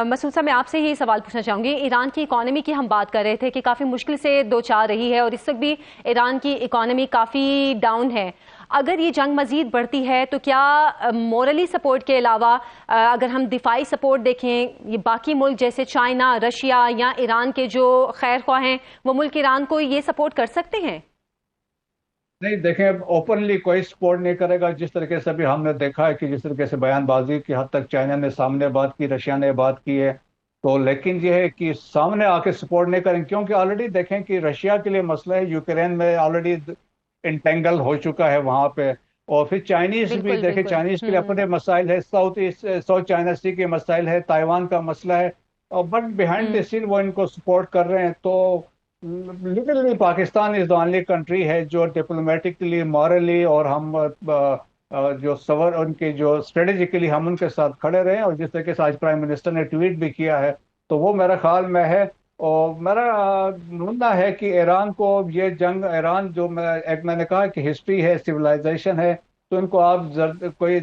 مسعود صاحب، میں آپ سے یہ سوال پوچھنا چاہوں گی، ایران کی اکانومی کی ہم بات کر رہے تھے کہ کافی مشکل سے دوچار رہی ہے، اور اس وقت بھی ایران کی اکانومی کافی ڈاؤن ہے۔ اگر یہ جنگ مزید بڑھتی ہے تو کیا مورلی سپورٹ کے علاوہ اگر ہم دفاعی سپورٹ دیکھیں، یہ باقی ملک جیسے چائنا، رشیا یا ایران کے جو خیر خواہ ہیں، وہ ملک ایران کو یہ سپورٹ کر سکتے ہیں؟ نہیں دیکھیں، اوپنلی کوئی سپورٹ نہیں کرے گا، جس طریقے سے بھی ہم نے دیکھا ہے کہ جس طریقے سے بیان بازی کی حد تک چائنا نے سامنے بات کی، رشیا نے بات کی ہے، تو لیکن یہ ہے کہ سامنے آ کے سپورٹ نہیں کریں، کیونکہ آلریڈی دیکھیں کہ رشیا کے لیے مسئلہ ہے، یوکرین میں آلریڈی انٹینگل ہو چکا ہے وہاں پہ، اور پھر چائنیز بھی بالکل دیکھیں، بالکل۔ چائنیز کے لیے اپنے مسائل ہے، ساؤتھ چائنا سی کے مسائل ہے، تائیوان کا مسئلہ ہے، بٹ بیہائنڈ دی سین وہ ان کو سپورٹ کر رہے ہیں۔ تو literally Pakistan is the only country ہے جو ڈپلومیٹکلی، مورلی اور ہم جو ان کے جو اسٹریٹجیکلی ہم ان کے ساتھ کھڑے رہے ہیں، اور جس طریقے سے آج پرائم منسٹر نے ٹویٹ بھی کیا ہے، تو وہ میرا خیال میں ہے۔ اور میرا ڈھونڈنا ہے کہ ایران کو یہ جنگ، ایران جو میں نے کہا کہ ہسٹری ہے، سویلائزیشن ہے، تو ان کو آپ کوئی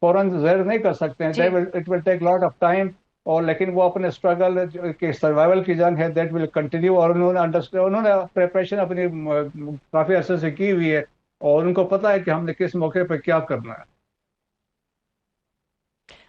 فوراً زہر نہیں کر سکتے ہیں، جی it will take lot of time, اور لیکن وہ اپنے اسٹرگل کے سروائیول کی جنگ ہے، دیٹ ول کنٹینیو، اور انہوں نے پریپریشن اپنی کافی عرصے سے کی ہوئی ہے، اور ان کو پتا ہے کہ ہم نے کس موقع پہ کیا کرنا ہے۔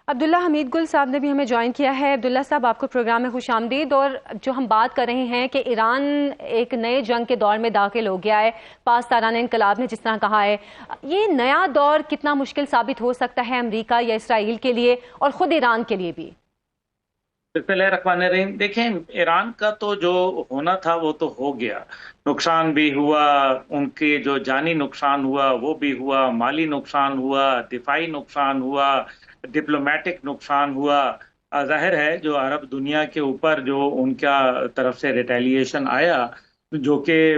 عبداللہ حمید گل صاحب نے بھی ہمیں جوائن کیا ہے۔ عبداللہ صاحب، آپ کو پروگرام میں خوش آمدید۔ اور جو ہم بات کر رہے ہیں کہ ایران ایک نئے جنگ کے دور میں داخل ہو گیا ہے، پاسداران انقلاب نے جس طرح کہا ہے، یہ نیا دور کتنا مشکل ثابت ہو سکتا ہے امریکہ یا اسرائیل کے لیے اور خود ایران کے لیے بھی؟ بسم اللہ الرحمن الرحیم۔ دیکھیں، ایران کا تو جو ہونا تھا وہ تو ہو گیا، نقصان بھی ہوا، ان کے جو جانی نقصان ہوا وہ بھی ہوا، مالی نقصان ہوا، دفاعی نقصان ہوا، ڈپلومیٹک نقصان ہوا۔ ظاہر ہے جو عرب دنیا کے اوپر جو ان کا طرف سے ریٹیلیشن آیا، جو کہ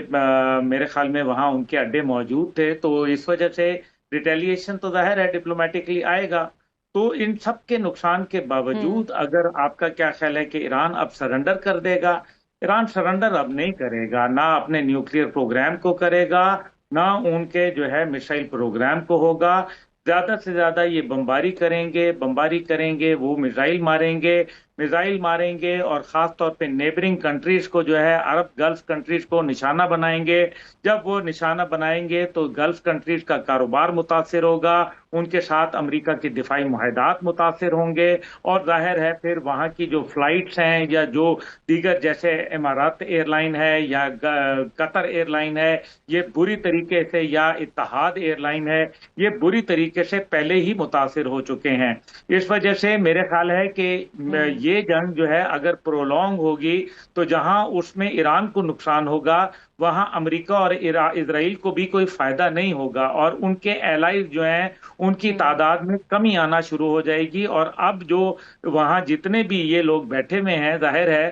میرے خیال میں وہاں ان کے اڈے موجود تھے، تو اس وجہ سے ریٹیلیشن تو ظاہر ہے ڈپلومیٹکلی آئے گا۔ تو ان سب کے نقصان کے باوجود اگر آپ کا کیا خیال ہے کہ ایران اب سرنڈر کر دے گا؟ ایران سرنڈر اب نہیں کرے گا، نہ اپنے نیوکلیئر پروگرام کو کرے گا، نہ ان کے جو ہے میسائل پروگرام کو ہوگا۔ زیادہ سے زیادہ یہ بمباری کریں گے، وہ میزائل ماریں گے، اور خاص طور پہ نیبرنگ کنٹریز کو جو ہے عرب گلف کنٹریز کو نشانہ بنائیں گے۔ جب وہ نشانہ بنائیں گے تو گلف کنٹریز کا کاروبار متاثر ہوگا، ان کے ساتھ امریکہ کے دفاعی معاہدات متاثر ہوں گے، اور ظاہر ہے پھر وہاں کی جو فلائٹس ہیں یا جو دیگر جیسے امارات ایئر لائن ہے یا قطر ایئر لائن ہے، یہ بری طریقے سے، یا اتحاد ایئر لائن ہے، یہ بری طریقے سے پہلے ہی متاثر ہو چکے ہیں۔ اس وجہ سے میرے خیال ہے کہ یہ جنگ جو ہے اگر پرولونگ ہوگی تو جہاں اس میں ایران کو نقصان ہوگا، وہاں امریکہ اور اسرائیل کو بھی کوئی فائدہ نہیں ہوگا، اور ان کے ایلائز جو ہیں ان کی تعداد میں کمی آنا شروع ہو جائے گی۔ اور اب جو وہاں جتنے بھی یہ لوگ بیٹھے ہوئے ہیں، ظاہر ہے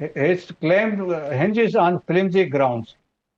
his claim hinges on flimsy grounds।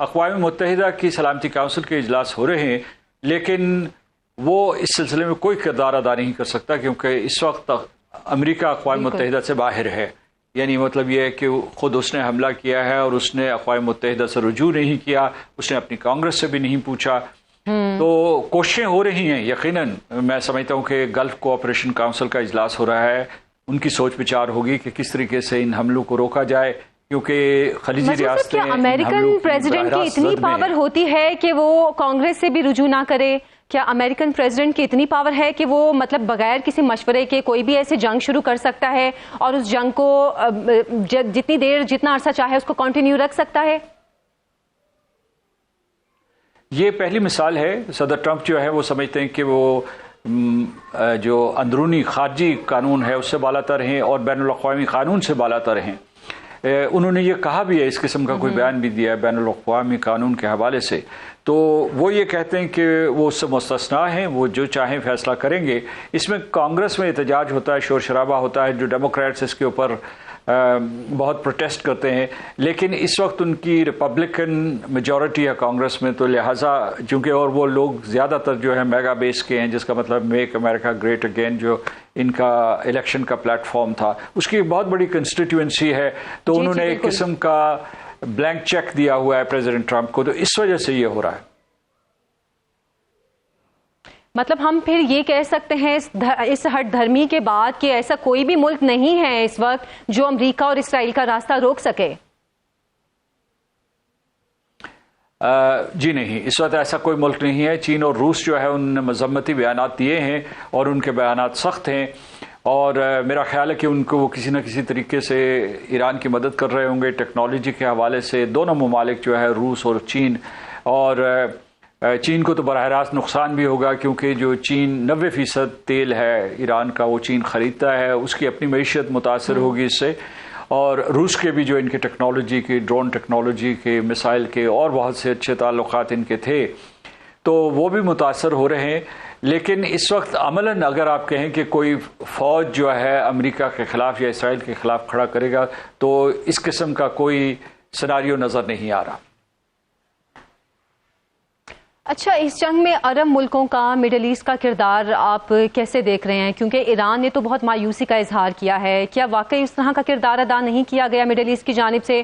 اقوام متحدہ کی سلامتی کونسل کے اجلاس ہو رہے ہیں، لیکن وہ اس سلسلے میں کوئی کردار ادا نہیں کر سکتا، کیونکہ اس وقت امریکہ اقوام متحدہ سے باہر ہے. یعنی مطلب یہ ہے کہ خود اس نے حملہ کیا ہے اور اس نے اقوام متحدہ سے رجوع نہیں کیا، اس نے اپنی کانگریس سے بھی نہیں پوچھا. تو کوششیں ہو رہی ہیں. یقیناً میں سمجھتا ہوں کہ گلف کوآپریشن کونسل کا اجلاس ہو رہا ہے، ان کی سوچ بچار ہوگی کہ کس طریقے سے ان حملوں کو روکا جائے، کیونکہ خلیجی ریاستیں امریکن پریزیڈنٹ کی اتنی پاور ہوتی ہے کہ وہ کانگریس سے بھی رجوع نہ کرے؟ کیا امریکن پریزیڈنٹ کی اتنی پاور ہے کہ وہ مطلب بغیر کسی مشورے کے کوئی بھی ایسے جنگ شروع کر سکتا ہے اور اس جنگ کو جتنی دیر جتنا عرصہ چاہے اس کو کنٹینیو رکھ سکتا ہے؟ یہ پہلی مثال ہے. صدر ٹرمپ جو ہے وہ سمجھتے ہیں کہ وہ جو اندرونی خارجی قانون ہے اس سے بالا تر ہیں اور بین الاقوامی قانون سے بالا تر ہیں. انہوں نے یہ کہا بھی ہے، اس قسم کا کوئی بیان بھی دیا ہے بین الاقوامی قانون کے حوالے سے. تو وہ یہ کہتے ہیں کہ وہ اس سے مستثنا ہیں، وہ جو چاہیں فیصلہ کریں گے. اس میں کانگریس میں احتجاج ہوتا ہے، شور شرابہ ہوتا ہے، جو ڈیموکریٹس اس کے اوپر بہت پروٹیسٹ کرتے ہیں، لیکن اس وقت ان کی ریپبلکن میجورٹی ہے کانگریس میں، تو لہٰذا چونکہ اور وہ لوگ زیادہ تر جو ہے میگا بیس کے ہیں، جس کا مطلب میک امریکہ گریٹ اگین جو ان کا الیکشن کا پلیٹ فارم تھا، اس کی بہت بڑی کنسٹیٹوئنسی ہے. تو انہوں نے ایک قسم کا بلینک چیک دیا ہوا ہے پریزیڈنٹ ٹرمپ کو، تو اس وجہ سے یہ ہو رہا ہے. مطلب ہم پھر یہ کہہ سکتے ہیں اس ہٹ دھرمی کے بعد کہ ایسا کوئی بھی ملک نہیں ہے اس وقت جو امریکہ اور اسرائیل کا راستہ روک سکے؟ جی نہیں، اس وقت ایسا کوئی ملک نہیں ہے. چین اور روس جو ہے ان نے مذمتی بیانات دیے ہیں اور ان کے بیانات سخت ہیں، اور میرا خیال ہے کہ ان کو وہ کسی نہ کسی طریقے سے ایران کی مدد کر رہے ہوں گے ٹیکنالوجی کے حوالے سے. دونوں ممالک جو ہے روس اور چین، اور چین کو تو براہ راست نقصان بھی ہوگا، کیونکہ جو چین 90% تیل ہے ایران کا وہ چین خریدتا ہے، اس کی اپنی معیشت متاثر ہوگی اس سے. اور روس کے بھی جو ان کے ٹیکنالوجی کے، ڈرون ٹیکنالوجی کے، میسائل کے اور بہت سے اچھے تعلقات ان کے تھے، تو وہ بھی متاثر ہو رہے ہیں. لیکن اس وقت عملاً اگر آپ کہیں کہ کوئی فوج جو ہے امریکہ کے خلاف یا اسرائیل کے خلاف کھڑا کرے گا، تو اس قسم کا کوئی سیناریو نظر نہیں آ رہا. اچھا، اس جنگ میں عرب ملکوں کا، مڈل ایسٹ کا کردار آپ کیسے دیکھ رہے ہیں؟ کیونکہ ایران نے تو بہت مایوسی کا اظہار کیا ہے. کیا واقعی اس طرح کا کردار ادا نہیں کیا گیا مڈل ایسٹ کی جانب سے،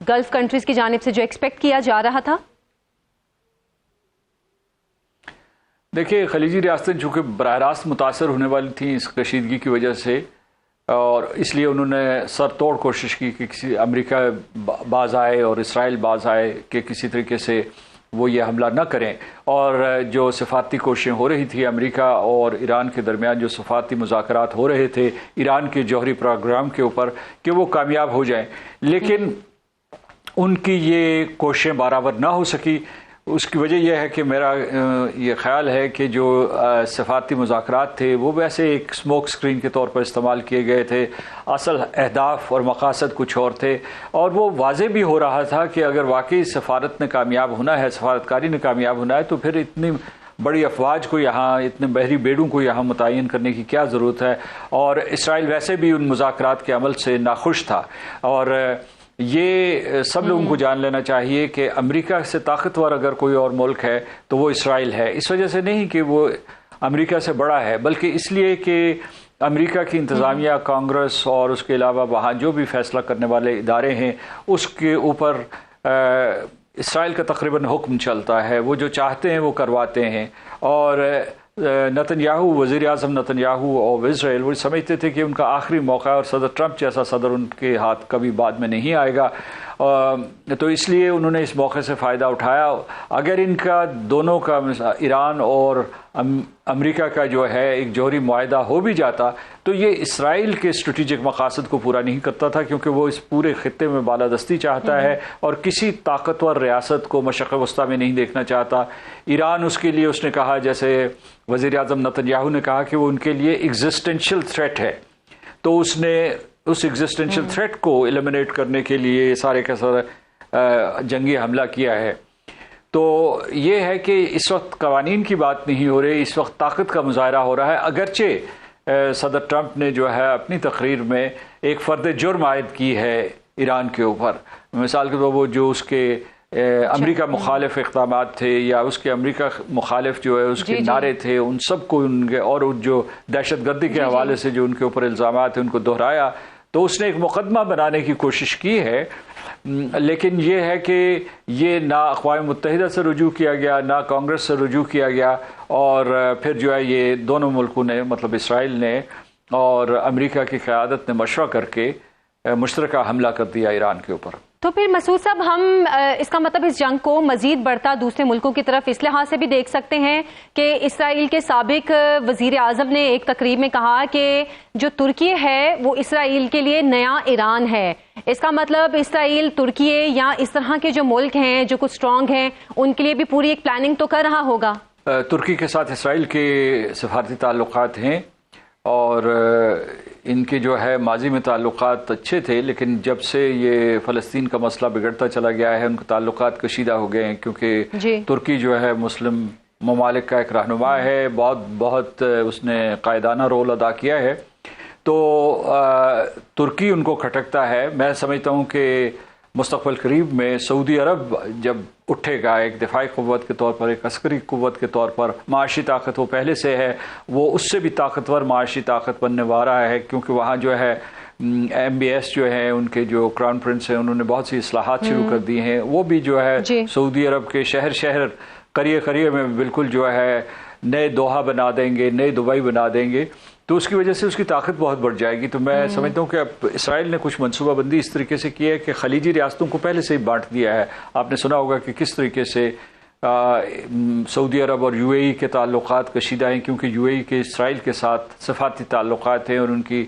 گلف کنٹریز کی جانب سے، جو ایکسپیکٹ کیا جا رہا تھا؟ دیکھیے، خلیجی ریاستیں چونکہ براہ راست متاثر ہونے والی تھیں اس کشیدگی کی وجہ سے، اور اس لیے انہوں نے سر توڑ کوشش کی کہ کسی امریکہ باز آئے اور اسرائیل باز آئے کہ کسی طریقے سے وہ یہ حملہ نہ کریں. اور جو سفارتی کوششیں ہو رہی تھی امریکہ اور ایران کے درمیان، جو سفارتی مذاکرات ہو رہے تھے ایران کے جوہری پروگرام کے اوپر، کہ وہ کامیاب ہو جائیں، لیکن ان کی یہ کوششیں برابر نہ ہو سکی. اس کی وجہ یہ ہے کہ میرا یہ خیال ہے کہ جو سفارتی مذاکرات تھے وہ ویسے ایک سموک سکرین کے طور پر استعمال کیے گئے تھے. اصل اہداف اور مقاصد کچھ اور تھے، اور وہ واضح بھی ہو رہا تھا کہ اگر واقعی سفارت نے کامیاب ہونا ہے، سفارتکاری نے کامیاب ہونا ہے، تو پھر اتنی بڑی افواج کو یہاں، اتنے بحری بیڑوں کو یہاں متعین کرنے کی کیا ضرورت ہے. اور اسرائیل ویسے بھی ان مذاکرات کے عمل سے ناخوش تھا. اور یہ سب لوگوں کو جان لینا چاہیے کہ امریکہ سے طاقتور اگر کوئی اور ملک ہے تو وہ اسرائیل ہے. اس وجہ سے نہیں کہ وہ امریکہ سے بڑا ہے، بلکہ اس لیے کہ امریکہ کی انتظامیہ، کانگریس اور اس کے علاوہ وہاں جو بھی فیصلہ کرنے والے ادارے ہیں، اس کے اوپر اسرائیل کا تقریباً حکم چلتا ہے. وہ جو چاہتے ہیں وہ کرواتے ہیں. اور نتن یاہو، وزیر اعظم نتن یاہو اور اسرائیل، وہ سمجھتے تھے کہ ان کا آخری موقع ہے اور صدر ٹرمپ جیسا صدر ان کے ہاتھ کبھی بعد میں نہیں آئے گا، تو اس لیے انہوں نے اس موقع سے فائدہ اٹھایا. اگر ان کا دونوں کا، ایران اور امریکہ کا جو ہے ایک جوہری معاہدہ ہو بھی جاتا، تو یہ اسرائیل کے اسٹریٹجک مقاصد کو پورا نہیں کرتا تھا، کیونکہ وہ اس پورے خطے میں بالادستی چاہتا ہے اور کسی طاقتور ریاست کو مشرق وسطیٰ میں نہیں دیکھنا چاہتا. ایران اس کے لیے، اس نے کہا، جیسے وزیر اعظم نتن یاہو نے کہا کہ وہ ان کے لیے ایگزسٹینشیل تھریٹ ہے، تو اس نے اس ایگزسٹینشیل تھریٹ کو ایلیمنیٹ کرنے کے لیے سارے کا سارا جنگی حملہ کیا ہے. تو یہ ہے کہ اس وقت قوانین کی بات نہیں ہو رہی، اس وقت طاقت کا مظاہرہ ہو رہا ہے. اگرچہ صدر ٹرمپ نے جو ہے اپنی تقریر میں ایک فرد جرم عائد کی ہے ایران کے اوپر. مثال کے طور پر وہ جو اس کے امریکہ مخالف اقدامات تھے یا اس کے امریکہ مخالف جو ہے اس کے نعرے تھے، ان سب کو ان کے، اور جو دہشت گردی کے حوالے سے جو ان کے اوپر الزامات ہیں ان کو دہرایا. تو اس نے ایک مقدمہ بنانے کی کوشش کی ہے، لیکن یہ ہے کہ یہ نہ اقوام متحدہ سے رجوع کیا گیا، نہ کانگریس سے رجوع کیا گیا، اور پھر جو ہے یہ دونوں ملکوں نے، مطلب اسرائیل نے اور امریکہ کی قیادت نے مشورہ کر کے مشترکہ حملہ کر دیا ایران کے اوپر. تو پھر مسعود صاحب، ہم اس کا مطلب اس جنگ کو مزید بڑھتا دوسرے ملکوں کی طرف اس لحاظ سے بھی دیکھ سکتے ہیں کہ اسرائیل کے سابق وزیر اعظم نے ایک تقریب میں کہا کہ جو ترکی ہے وہ اسرائیل کے لیے نیا ایران ہے. اس کا مطلب اسرائیل ترکی یا اس طرح کے جو ملک ہیں جو کچھ اسٹرانگ ہیں ان کے لیے بھی پوری ایک پلاننگ تو کر رہا ہوگا. ترکی کے ساتھ اسرائیل کے سفارتی تعلقات ہیں اور ان کے جو ہے ماضی میں تعلقات اچھے تھے، لیکن جب سے یہ فلسطین کا مسئلہ بگڑتا چلا گیا ہے ان کے تعلقات کشیدہ ہو گئے ہیں، کیونکہ ترکی جو ہے مسلم ممالک کا ایک رہنما ہے، بہت اس نے قائدانہ رول ادا کیا ہے. تو ترکی ان کو کھٹکتا ہے. میں سمجھتا ہوں کہ مستقبل قریب میں سعودی عرب جب اٹھے گا ایک دفاعی قوت کے طور پر، ایک عسکری قوت کے طور پر، معاشی طاقت وہ پہلے سے ہے، وہ اس سے بھی طاقتور معاشی طاقت بننے والا ہے، کیونکہ وہاں جو ہے MBS جو ہے ان کے جو کراؤن پرنس ہیں انہوں نے بہت سی اصلاحات شروع کر دی ہیں. وہ بھی جو ہے سعودی عرب کے شہر قریے میں بالکل جو ہے نئے دوحہ بنا دیں گے، نئے دبئی بنا دیں گے. تو اس کی وجہ سے اس کی طاقت بہت بڑھ جائے گی. تو میں سمجھتا ہوں کہ اب اسرائیل نے کچھ منصوبہ بندی اس طریقے سے کی ہے کہ خلیجی ریاستوں کو پہلے سے ہی بانٹ دیا ہے. آپ نے سنا ہوگا کہ کس طریقے سے سعودی عرب اور UAE کے تعلقات کشیدہ ہیں، کیونکہ UAE کے اسرائیل کے ساتھ سفارتی تعلقات ہیں اور ان کی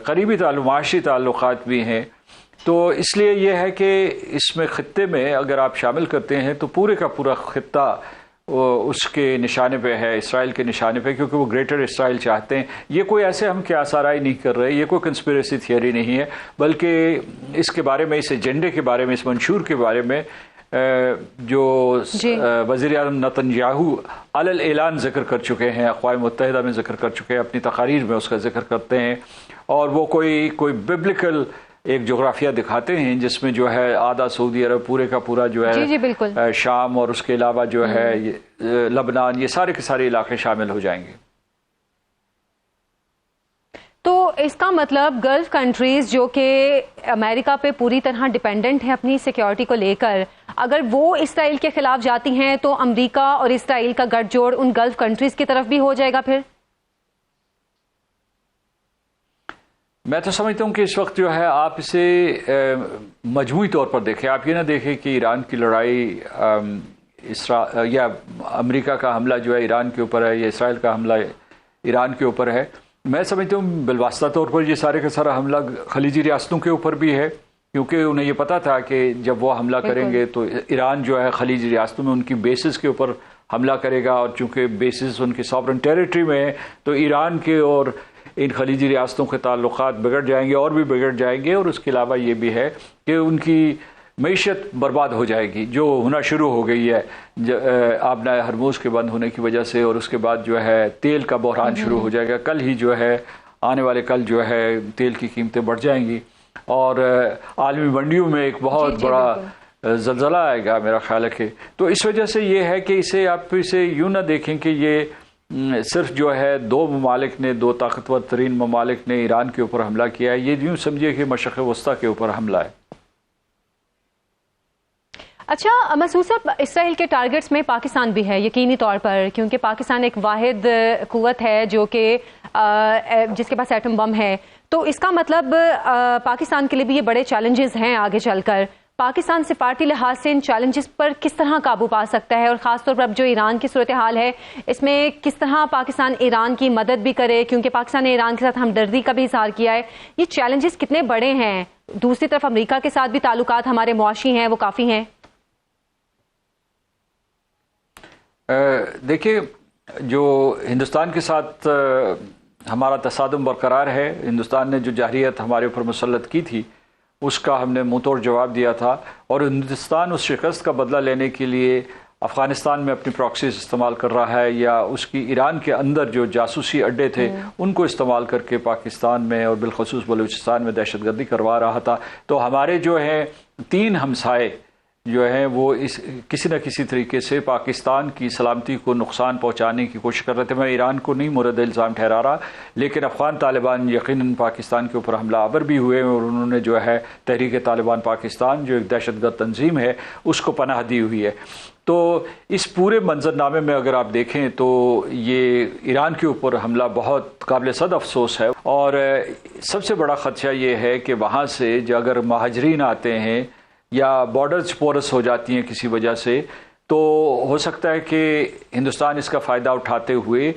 قریبی معاشی تعلقات بھی ہیں. تو اس لیے یہ ہے کہ اس میں خطے میں اگر آپ شامل کرتے ہیں تو پورے کا پورا خطہ اس کے نشانے پہ ہے، اسرائیل کے نشانے پہ، کیونکہ وہ گریٹر اسرائیل چاہتے ہیں. یہ کوئی ایسے ہم کیا آسرائی نہیں کر رہے، یہ کوئی کنسپیریسی تھیوری نہیں ہے، بلکہ اس کے بارے میں، اس ایجنڈے کے بارے میں، اس منشور کے بارے میں جو وزیر اعظم نتنیاہو علی اعلان ذکر کر چکے ہیں، اقوام متحدہ میں ذکر کر چکے ہیں، اپنی تقاریر میں اس کا ذکر کرتے ہیں، اور وہ کوئی ببلکل ایک جغرافیہ دکھاتے ہیں جس میں جو ہے آدھا سعودی عرب پورے کا پورا جو ہے شام اور اس کے علاوہ جو ہے لبنان، یہ سارے کے سارے علاقے شامل ہو جائیں گے. تو اس کا مطلب گلف کنٹریز جو کہ امریکہ پہ پوری طرح ڈیپینڈنٹ ہے اپنی سیکیورٹی کو لے کر، اگر وہ اسرائیل کے خلاف جاتی ہیں تو امریکہ اور اسرائیل کا گٹھ جوڑ ان گلف کنٹریز کی طرف بھی ہو جائے گا. پھر میں تو سمجھتا ہوں کہ اس وقت جو ہے آپ اسے مجموعی طور پر دیکھیں. آپ یہ نہ دیکھیں کہ ایران کی لڑائی یا امریکہ کا حملہ جو ہے ایران کے اوپر ہے یا اسرائیل کا حملہ ایران کے اوپر ہے. میں سمجھتا ہوں بالواسطہ طور پر یہ سارے کا سارا حملہ خلیجی ریاستوں کے اوپر بھی ہے، کیونکہ انہیں یہ پتا تھا کہ جب وہ حملہ کریں گے تو ایران جو ہے خلیجی ریاستوں میں ان کی بیسز کے اوپر حملہ کرے گا، اور چونکہ بیسز ان کی ساورن ٹیریٹری میں ہے تو ایران کے اور ان خلیجی ریاستوں کے تعلقات بگڑ جائیں گے اور بھی بگڑ جائیں گے. اور اس کے علاوہ یہ بھی ہے کہ ان کی معیشت برباد ہو جائے گی جو ہونا شروع ہو گئی ہے آبنہ ہرموز کے بند ہونے کی وجہ سے، اور اس کے بعد جو ہے تیل کا بحران شروع ہو جائے گا. کل ہی جو ہے آنے والے کل جو ہے تیل کی قیمتیں بڑھ جائیں گی اور عالمی منڈیوں میں ایک بہت بڑا زلزلہ آئے گا میرا خیال ہے کہ. تو اس وجہ سے یہ ہے کہ آپ اسے یوں نہ دیکھیں کہ یہ صرف جو ہے دو ممالک نے، دو طاقتور ترین ممالک نے ایران کے اوپر حملہ کیا ہے. یہ یوں سمجھیے کہ مشرق وسطیٰ کے اوپر حملہ ہے. اچھا مسعود صاحب، اسرائیل کے ٹارگٹس میں پاکستان بھی ہے یقینی طور پر، کیونکہ پاکستان ایک واحد قوت ہے جو کہ جس کے پاس ایٹم بم ہے. تو اس کا مطلب پاکستان کے لیے بھی یہ بڑے چیلنجز ہیں آگے چل کر. پاکستان سفارتی لحاظ سے ان چیلنجز پر کس طرح قابو پا سکتا ہے، اور خاص طور پر اب جو ایران کی صورتحال ہے اس میں کس طرح پاکستان ایران کی مدد بھی کرے، کیونکہ پاکستان نے ایران کے ساتھ ہمدردی کا بھی اظہار کیا ہے. یہ چیلنجز کتنے بڑے ہیں؟ دوسری طرف امریکہ کے ساتھ بھی تعلقات ہمارے معاشی ہیں، وہ کافی ہیں. دیکھیے، جو ہندوستان کے ساتھ ہمارا تصادم برقرار ہے، ہندوستان نے جو جارحیت ہمارے اوپر مسلط کی تھی اس کا ہم نے منہ توڑ جواب دیا تھا، اور ہندوستان اس شکست کا بدلہ لینے کے لیے افغانستان میں اپنی پراکسیز استعمال کر رہا ہے، یا اس کی ایران کے اندر جو جاسوسی اڈے تھے ان کو استعمال کر کے پاکستان میں اور بالخصوص بلوچستان میں دہشت گردی کروا رہا تھا. تو ہمارے جو ہیں 3 ہمسائے جو ہیں وہ کسی نہ کسی طریقے سے پاکستان کی سلامتی کو نقصان پہنچانے کی کوشش کر رہے تھے. میں ایران کو نہیں مورد الزام ٹھہرا رہا، لیکن افغان طالبان یقیناً پاکستان کے اوپر حملہ آور بھی ہوئے اور انہوں نے جو ہے تحریک طالبان پاکستان جو ایک دہشت گرد تنظیم ہے اس کو پناہ دی ہوئی ہے. تو اس پورے منظرنامے میں اگر آپ دیکھیں تو یہ ایران کے اوپر حملہ بہت قابل صد افسوس ہے، اور سب سے بڑا خدشہ یہ ہے کہ وہاں سے جو اگر مہاجرین آتے ہیں یا بارڈرز پورس ہو جاتی ہیں کسی وجہ سے، تو ہو سکتا ہے کہ ہندوستان اس کا فائدہ اٹھاتے ہوئے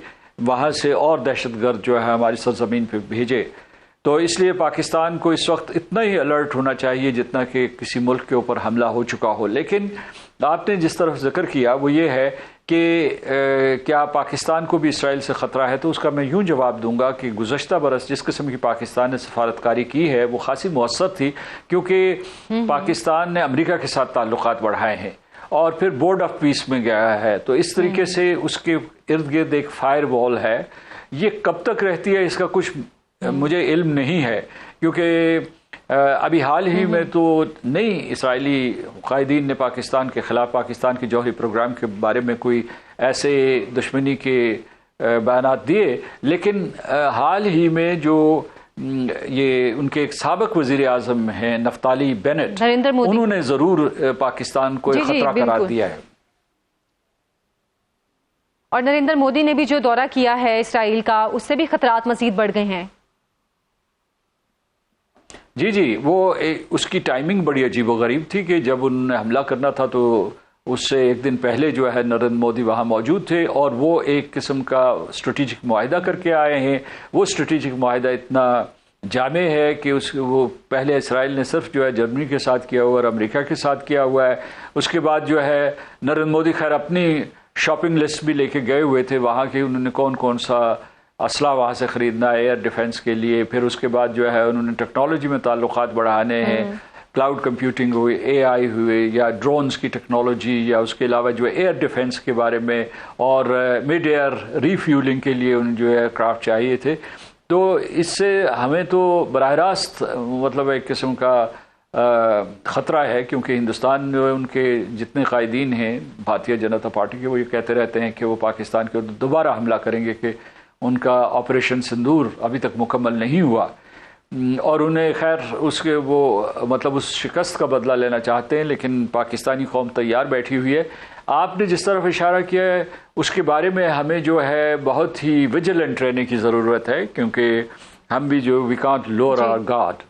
وہاں سے اور دہشت گرد جو ہے ہماری سرزمین پہ بھیجے. تو اس لیے پاکستان کو اس وقت اتنا ہی الرٹ ہونا چاہیے جتنا کہ کسی ملک کے اوپر حملہ ہو چکا ہو. لیکن آپ نے جس طرف ذکر کیا وہ یہ ہے کہ کیا پاکستان کو بھی اسرائیل سے خطرہ ہے، تو اس کا میں یوں جواب دوں گا کہ گزشتہ برس جس قسم کی پاکستان نے سفارتکاری کی ہے وہ خاصی مؤثر تھی، کیونکہ پاکستان نے امریکہ کے ساتھ تعلقات بڑھائے ہیں اور پھر بورڈ آف پیس میں گیا ہے. تو اس طریقے سے اس کے ارد گرد ایک فائر وال ہے. یہ کب تک رہتی ہے اس کا کچھ مجھے علم نہیں ہے، کیونکہ ابھی حال ہی میں تو نئی اسرائیلی قائدین نے پاکستان کے خلاف پاکستان کے جوہری پروگرام کے بارے میں کوئی ایسے دشمنی کے بیانات دیے، لیکن حال ہی میں جو یہ ان کے ایک سابق وزیر اعظم ہیں نفتالی بینٹ، انہوں نے ضرور پاکستان کو ایک خطرہ قرار دیا ہے. اور نریندر مودی نے بھی جو دورہ کیا ہے اسرائیل کا، اس سے بھی خطرات مزید بڑھ گئے ہیں. جی وہ اس کی ٹائمنگ بڑی عجیب و غریب تھی کہ جب انہوں نے حملہ کرنا تھا تو اس سے ایک دن پہلے جو ہے نریندر مودی وہاں موجود تھے اور وہ ایک قسم کا اسٹریٹجک معاہدہ کر کے آئے ہیں. وہ اسٹریٹجک معاہدہ اتنا جامع ہے کہ وہ پہلے اسرائیل نے صرف جو ہے جرمنی کے ساتھ کیا ہوا اور امریکہ کے ساتھ کیا ہوا ہے. اس کے بعد جو ہے نریندر مودی خیر اپنی شاپنگ لسٹ بھی لے کے گئے ہوئے تھے وہاں کے، انہوں نے کون سا اسلحہ وہاں سے خریدنا ہے ایئر ڈیفنس کے لیے. پھر اس کے بعد جو ہے انہوں نے ٹیکنالوجی میں تعلقات بڑھانے ہیں، کلاؤڈ کمپیوٹنگ ہوئی، اے آئی ہوئے، یا ڈرونز کی ٹیکنالوجی، یا اس کے علاوہ جو ہے ایئر ڈیفنس کے بارے میں، اور مڈ ایئر ری فیولنگ کے لیے انہیں جو ہے کرافٹ چاہیے تھے. تو اس سے ہمیں تو براہ راست مطلب ایک قسم کا خطرہ ہے، کیونکہ ہندوستان جو ان کے جتنے قائدین ہیں بھارتیہ جنتا پارٹی کے، وہ یہ کہتے رہتے ہیں کہ وہ پاکستان کے دوبارہ حملہ کریں گے، کہ ان کا آپریشن سندور ابھی تک مکمل نہیں ہوا اور انہیں خیر اس کے وہ مطلب اس شکست کا بدلہ لینا چاہتے ہیں، لیکن پاکستانی قوم تیار بیٹھی ہوئی ہے. آپ نے جس طرف اشارہ کیا ہے اس کے بارے میں ہمیں جو ہے بہت ہی ویجیلنٹ رہنے کی ضرورت ہے، کیونکہ ہم بھی جو we can't lower our guard.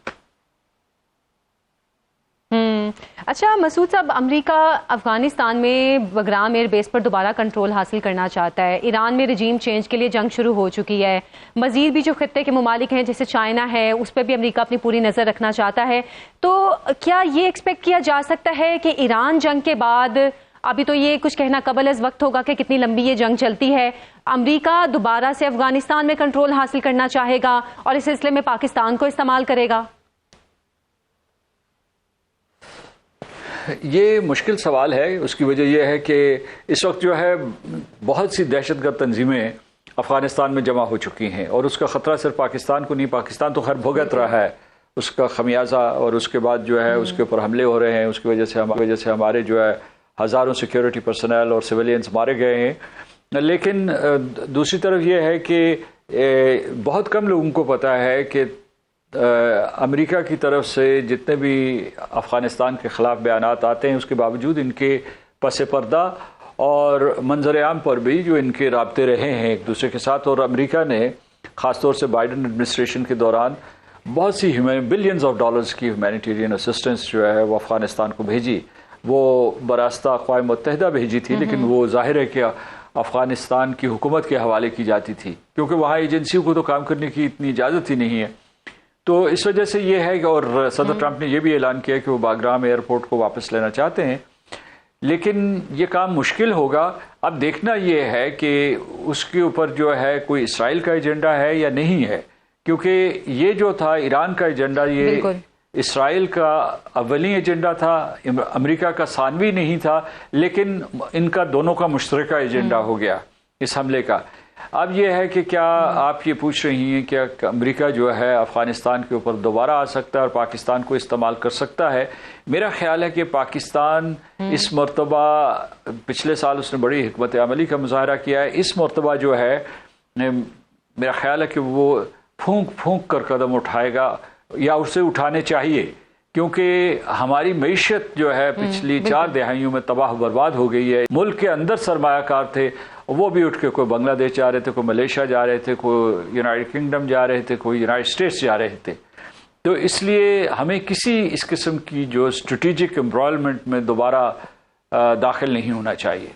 اچھا مسعود صاحب، امریکہ افغانستان میں بگرام ایئر بیس پر دوبارہ کنٹرول حاصل کرنا چاہتا ہے. ایران میں رجیم چینج کے لیے جنگ شروع ہو چکی ہے. مزید بھی جو خطے کے ممالک ہیں جیسے چائنا ہے، اس پہ بھی امریکہ اپنی پوری نظر رکھنا چاہتا ہے. تو کیا یہ ایکسپیکٹ کیا جا سکتا ہے کہ ایران جنگ کے بعد، ابھی تو یہ کچھ کہنا قبل از وقت ہوگا کہ کتنی لمبی یہ جنگ چلتی ہے، امریکہ دوبارہ سے افغانستان میں کنٹرول حاصل کرنا چاہے گا اور اس سلسلے میں پاکستان کو استعمال کرے گا؟ یہ مشکل سوال ہے. اس کی وجہ یہ ہے کہ اس وقت جو ہے بہت سی دہشت گرد تنظیمیں افغانستان میں جمع ہو چکی ہیں، اور اس کا خطرہ صرف پاکستان کو نہیں، پاکستان تو خیر بھگت رہا ہے اس کا خمیازہ، اور اس کے بعد جو ہے اس کے اوپر حملے ہو رہے ہیں، اس کی وجہ سے ہمارے جو ہے ہزاروں سیکیورٹی پرسنل اور سویلینز مارے گئے ہیں. لیکن دوسری طرف یہ ہے کہ بہت کم لوگوں کو پتہ ہے کہ امریکہ کی طرف سے جتنے بھی افغانستان کے خلاف بیانات آتے ہیں، اس کے باوجود ان کے پس پردہ اور منظر عام پر بھی جو ان کے رابطے رہے ہیں ایک دوسرے کے ساتھ. اور امریکہ نے خاص طور سے بائیڈن ایڈمنسٹریشن کے دوران بہت سی بلینز آف ڈالرز کی ہیومینیٹیرین اسسٹنس جو ہے وہ افغانستان کو بھیجی. وہ براستہ اقوام متحدہ بھیجی تھی، لیکن وہ ظاہر ہے کہ افغانستان کی حکومت کے حوالے کی جاتی تھی، کیونکہ وہاں ایجنسیوں کو تو کام کرنے کی اتنی اجازت ہی نہیں ہے. تو اس وجہ سے یہ ہے کہ، اور صدر ٹرمپ نے یہ بھی اعلان کیا کہ وہ باگرام ایئرپورٹ کو واپس لینا چاہتے ہیں، لیکن یہ کام مشکل ہوگا. اب دیکھنا یہ ہے کہ اس کے اوپر جو ہے کوئی اسرائیل کا ایجنڈا ہے یا نہیں ہے، کیونکہ یہ جو تھا ایران کا ایجنڈا، یہ اسرائیل کا اولی ایجنڈا تھا، امریکہ کا ثانوی نہیں تھا، لیکن ان کا دونوں کا مشترکہ ایجنڈا ہو گیا اس حملے کا. اب یہ ہے کہ کیا آپ یہ پوچھ رہی ہیں کہ امریکہ جو ہے افغانستان کے اوپر دوبارہ آ سکتا ہے اور پاکستان کو استعمال کر سکتا ہے؟ میرا خیال ہے کہ پاکستان اس مرتبہ، پچھلے سال اس نے بڑی حکمت عملی کا مظاہرہ کیا ہے، اس مرتبہ جو ہے میرا خیال ہے کہ وہ پھونک پھونک کر قدم اٹھائے گا، یا اسے اٹھانے چاہیے، کیونکہ ہماری معیشت جو ہے پچھلی 4 دہائیوں میں تباہ برباد ہو گئی ہے۔ ملک کے اندر سرمایہ کار تھے، وہ بھی اٹھ کے کوئی بنگلہ دیش جا رہے تھے، کوئی ملیشیا جا رہے تھے، کوئی یونائٹڈ کنگڈم جا رہے تھے، کوئی یونائٹڈ اسٹیٹس جا رہے تھے۔ تو اس لیے ہمیں کسی اس قسم کی جو اسٹریٹجک امبرائلمنٹ میں دوبارہ داخل نہیں ہونا چاہیے۔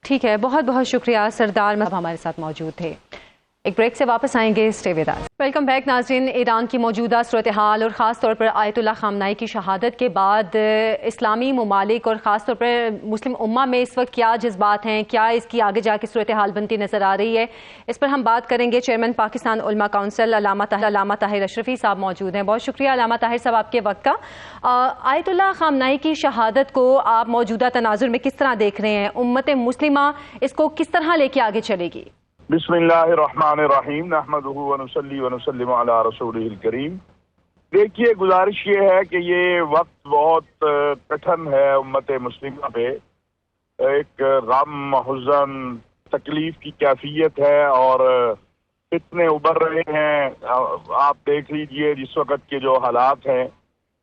ٹھیک ہے، بہت بہت شکریہ سردار مذہب ہمارے ساتھ موجود تھے۔ ایک بریک سے واپس آئیں گے، stay with us. Welcome back ناظرین۔ ایران کی موجودہ صورتحال اور خاص طور پر آیت اللہ خامنائی کی شہادت کے بعد اسلامی ممالک اور خاص طور پر مسلم امہ میں اس وقت کیا جذبات ہیں، کیا اس کی آگے جا کے صورتحال بنتی نظر آ رہی ہے، اس پر ہم بات کریں گے۔ چیئرمین پاکستان علماء کونسل علامہ طاہر اشرفی صاحب موجود ہیں۔ بہت شکریہ علامہ طاہر صاحب آپ کے وقت کا۔ آیت اللہ خامنائی کی شہادت کو آپ موجودہ تناظر میں کس طرح دیکھ رہے ہیں؟ امت مسلمہ اس کو کس طرح لے کے آگے چلے گی؟ بسم اللہ الرحمن الرحیم، نحمدہ ونصلی ونسلم علی رسولہ الکریم۔ دیکھیے، گزارش یہ ہے کہ یہ وقت بہت کٹھن ہے امت مسلمہ پہ، ایک غم، حزن، تکلیف کی کیفیت ہے اور فتنے ابھر رہے ہیں۔ آپ دیکھ لیجئے جس وقت کے جو حالات ہیں،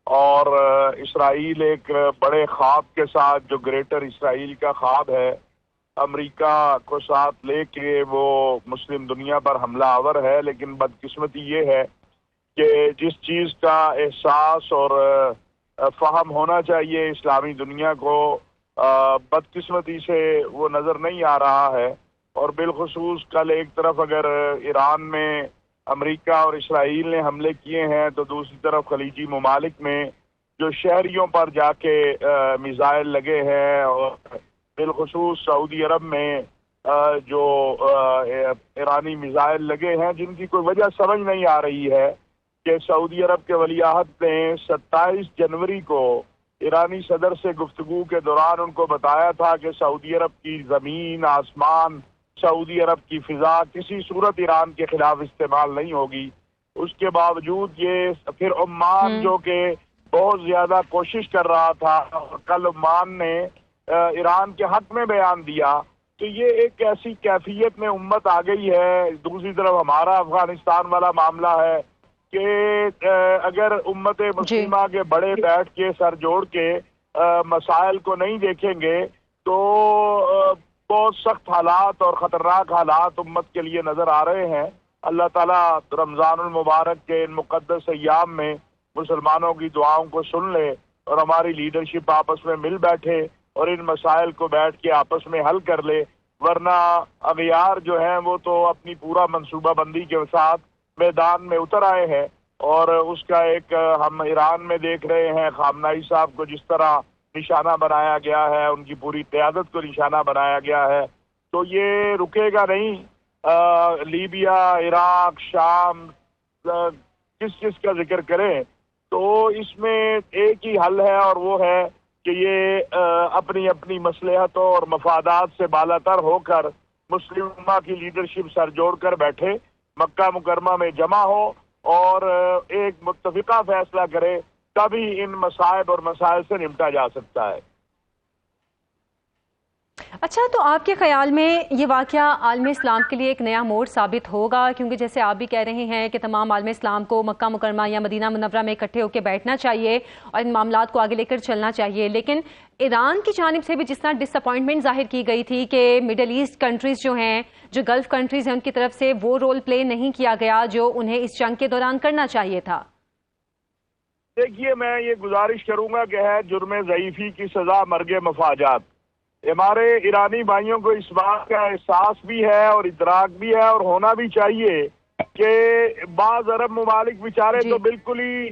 اور اسرائیل ایک بڑے خواب کے ساتھ، جو گریٹر اسرائیل کا خواب ہے، امریکہ کو ساتھ لے کے وہ مسلم دنیا پر حملہ آور ہے۔ لیکن بدقسمتی یہ ہے کہ جس چیز کا احساس اور فہم ہونا چاہیے اسلامی دنیا کو، بدقسمتی سے وہ نظر نہیں آ رہا ہے۔ اور بالخصوص کل ایک طرف اگر ایران میں امریکہ اور اسرائیل نے حملے کیے ہیں، تو دوسری طرف خلیجی ممالک میں جو شہریوں پر جا کے میزائل لگے ہیں، اور بالخصوص سعودی عرب میں جو ایرانی میزائل لگے ہیں، جن کی کوئی وجہ سمجھ نہیں آ رہی ہے کہ سعودی عرب کے ولی عہد نے 27 جنوری کو ایرانی صدر سے گفتگو کے دوران ان کو بتایا تھا کہ سعودی عرب کی زمین، آسمان، سعودی عرب کی فضا کسی صورت ایران کے خلاف استعمال نہیں ہوگی۔ اس کے باوجود یہ پھر عمان جو کہ بہت زیادہ کوشش کر رہا تھا، کل عمان نے ایران کے حق میں بیان دیا۔ تو یہ ایک ایسی کیفیت میں امت آ گئی ہے۔ دوسری طرف ہمارا افغانستان والا معاملہ ہے کہ اگر امت مسلمہ کے بڑے بیٹھ کے سر جوڑ کے مسائل کو نہیں دیکھیں گے تو بہت سخت حالات اور خطرناک حالات امت کے لیے نظر آ رہے ہیں۔ اللہ تعالیٰ رمضان المبارک کے ان مقدس ایام میں مسلمانوں کی دعاؤں کو سن لے اور ہماری لیڈرشپ آپس میں مل بیٹھے اور ان مسائل کو بیٹھ کے آپس میں حل کر لے، ورنہ اغیار جو ہیں وہ تو اپنی پورا منصوبہ بندی کے ساتھ میدان میں اتر آئے ہیں، اور اس کا ایک ہم ایران میں دیکھ رہے ہیں خامنائی صاحب کو جس طرح نشانہ بنایا گیا ہے، ان کی پوری قیادت کو نشانہ بنایا گیا ہے۔ تو یہ رکے گا نہیں۔ لیبیا، عراق، شام، کس کا ذکر کریں تو اس میں ایک ہی حل ہے، اور وہ ہے کہ یہ اپنی اپنی مصلحتوں اور مفادات سے بالاتر ہو کر مسلم امہ کی لیڈرشپ سر جوڑ کر بیٹھے، مکہ مکرمہ میں جمع ہو اور ایک متفقہ فیصلہ کرے، تبھی ان مصائب اور مسائل سے نمٹا جا سکتا ہے۔ اچھا، تو آپ کے خیال میں یہ واقعہ عالم اسلام کے لیے ایک نیا موڑ ثابت ہوگا؟ کیونکہ جیسے آپ بھی کہہ رہے ہیں کہ تمام عالم اسلام کو مکہ مکرمہ یا مدینہ منورہ میں اکٹھے ہو کے بیٹھنا چاہیے اور ان معاملات کو آگے لے کر چلنا چاہیے، لیکن ایران کی جانب سے بھی جس طرح ڈس اپوائنٹمنٹ ظاہر کی گئی تھی کہ مڈل ایسٹ کنٹریز جو ہیں، جو گلف کنٹریز ہیں، ان کی طرف سے وہ رول پلے نہیں کیا گیا جو انہیں اس جنگ کے دوران کرنا چاہیے تھا۔ دیکھیے، میں یہ گزارش کروں گا کہ ہے جرم ضعیفی کی سزا مرگ مفاجات۔ ہمارے ایرانی بھائیوں کو اس بات کا احساس بھی ہے اور ادراک بھی ہے اور ہونا بھی چاہیے کہ بعض عرب ممالک بیچارے تو بالکل ہی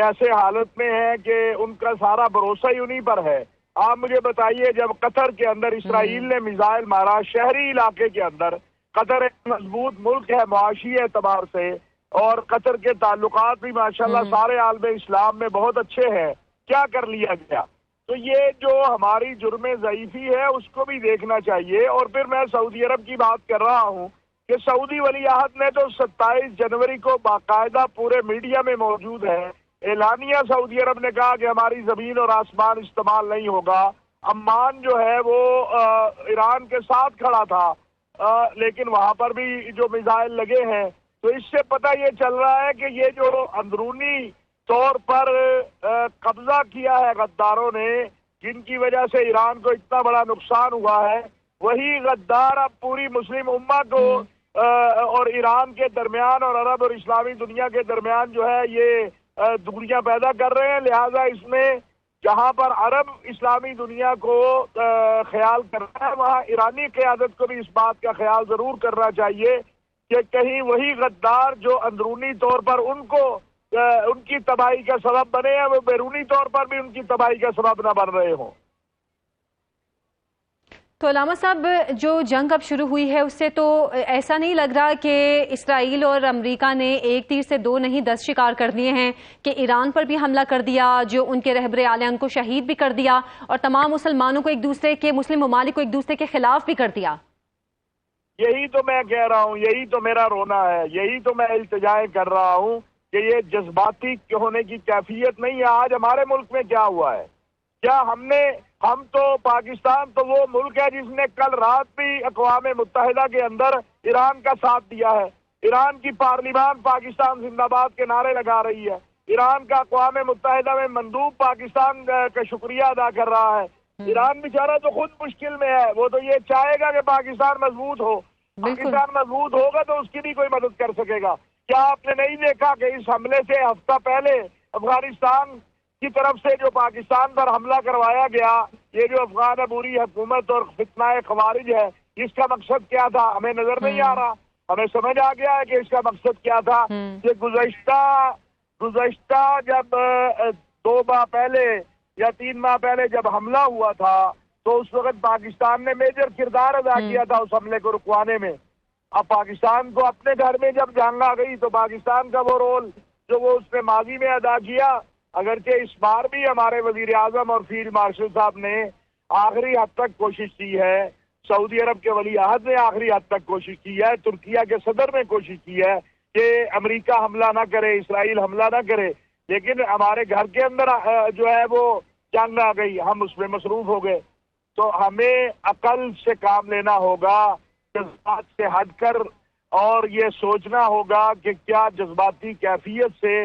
ایسے حالت میں ہیں کہ ان کا سارا بھروسہ ہی انہی پر ہے۔ آپ مجھے بتائیے، جب قطر کے اندر اسرائیل نے میزائل مارا شہری علاقے کے اندر، قطر ایک مضبوط ملک ہے معاشی اعتبار سے، اور قطر کے تعلقات بھی ماشاءاللہ سارے عالم اسلام میں بہت اچھے ہیں، کیا کر لیا گیا؟ تو یہ جو ہماری جرم ضعیفی ہے اس کو بھی دیکھنا چاہیے. اور پھر میں سعودی عرب کی بات کر رہا ہوں کہ سعودی ولی عہد نے تو 27 جنوری کو باقاعدہ پورے میڈیا میں موجود ہے اعلانیہ سعودی عرب نے کہا کہ ہماری زمین اور آسمان استعمال نہیں ہوگا. عمان جو ہے وہ ایران کے ساتھ کھڑا تھا لیکن وہاں پر بھی جو میزائل لگے ہیں. تو اس سے پتہ یہ چل رہا ہے کہ یہ جو اندرونی طور پر قبضہ کیا ہے غداروں نے جن کی وجہ سے ایران کو اتنا بڑا نقصان ہوا ہے, وہی غدار اب پوری مسلم امہ کو اور ایران کے درمیان اور عرب اور اسلامی دنیا کے درمیان جو ہے یہ دوریاں پیدا کر رہے ہیں. لہٰذا اس میں جہاں پر عرب اسلامی دنیا کو خیال کرنا ہے وہاں ایرانی قیادت کو بھی اس بات کا خیال ضرور کرنا چاہیے کہ کہیں وہی غدار جو اندرونی طور پر ان کو ان کی تباہی کا سبب بنے ہیں وہ بیرونی طور پر بھی ان کی تباہی کا سبب نہ بن رہے ہوں. تو علامہ صاحب جو جنگ اب شروع ہوئی ہے اس سے تو ایسا نہیں لگ رہا کہ اسرائیل اور امریکہ نے ایک تیر سے دو نہیں 10 شکار کر دیے ہیں کہ ایران پر بھی حملہ کر دیا جو ان کے رہبر اعلیٰ ان کو شہید بھی کر دیا اور تمام مسلمانوں کو ایک دوسرے کے مسلم ممالک کو ایک دوسرے کے خلاف بھی کر دیا. یہی تو میں کہہ رہا ہوں, یہی تو میرا رونا ہے, یہی تو میں التجائیں کر رہا ہوں کہ یہ جذباتی ہونے کی کیفیت نہیں ہے. آج ہمارے ملک میں کیا ہوا ہے, کیا ہم تو پاکستان تو وہ ملک ہے جس نے کل رات بھی اقوام متحدہ کے اندر ایران کا ساتھ دیا ہے. ایران کی پارلیمان پاکستان زندہ باد کے نعرے لگا رہی ہے. ایران کا اقوام متحدہ میں مندوب پاکستان کا شکریہ ادا کر رہا ہے. ایران بیچارہ تو خود مشکل میں ہے, وہ تو یہ چاہے گا کہ پاکستان مضبوط ہو. پاکستان مضبوط ہوگا تو اس کی بھی کوئی مدد کر سکے گا. کیا آپ نے نہیں دیکھا کہ اس حملے سے ہفتہ پہلے افغانستان کی طرف سے جو پاکستان پر حملہ کروایا گیا, یہ جو افغان عبوری حکومت اور فتنہ خوارج ہے, اس کا مقصد کیا تھا ہمیں نظر نہیں آ رہا. ہمیں سمجھ آ گیا ہے کہ اس کا مقصد کیا تھا کہ گزشتہ جب 2 ماہ پہلے یا 3 ماہ پہلے جب حملہ ہوا تھا تو اس وقت پاکستان نے میجر کردار ادا کیا تھا اس حملے کو رکوانے میں. اب پاکستان کو اپنے گھر میں جب جنگ آ گئی تو پاکستان کا وہ رول جو وہ اس نے ماضی میں ادا کیا, اگرچہ اس بار بھی ہمارے وزیر اعظم اور فیلڈ مارشل صاحب نے آخری حد تک کوشش کی ہے, سعودی عرب کے ولی عہد نے آخری حد تک کوشش کی ہے, ترکیہ کے صدر نے کوشش کی ہے کہ امریکہ حملہ نہ کرے, اسرائیل حملہ نہ کرے, لیکن ہمارے گھر کے اندر جو ہے وہ جنگ آ گئی, ہم اس میں مصروف ہو گئے. تو ہمیں عقل سے کام لینا ہوگا, جذبات سے ہٹ کر, اور یہ سوچنا ہوگا کہ کیا جذباتی کیفیت سے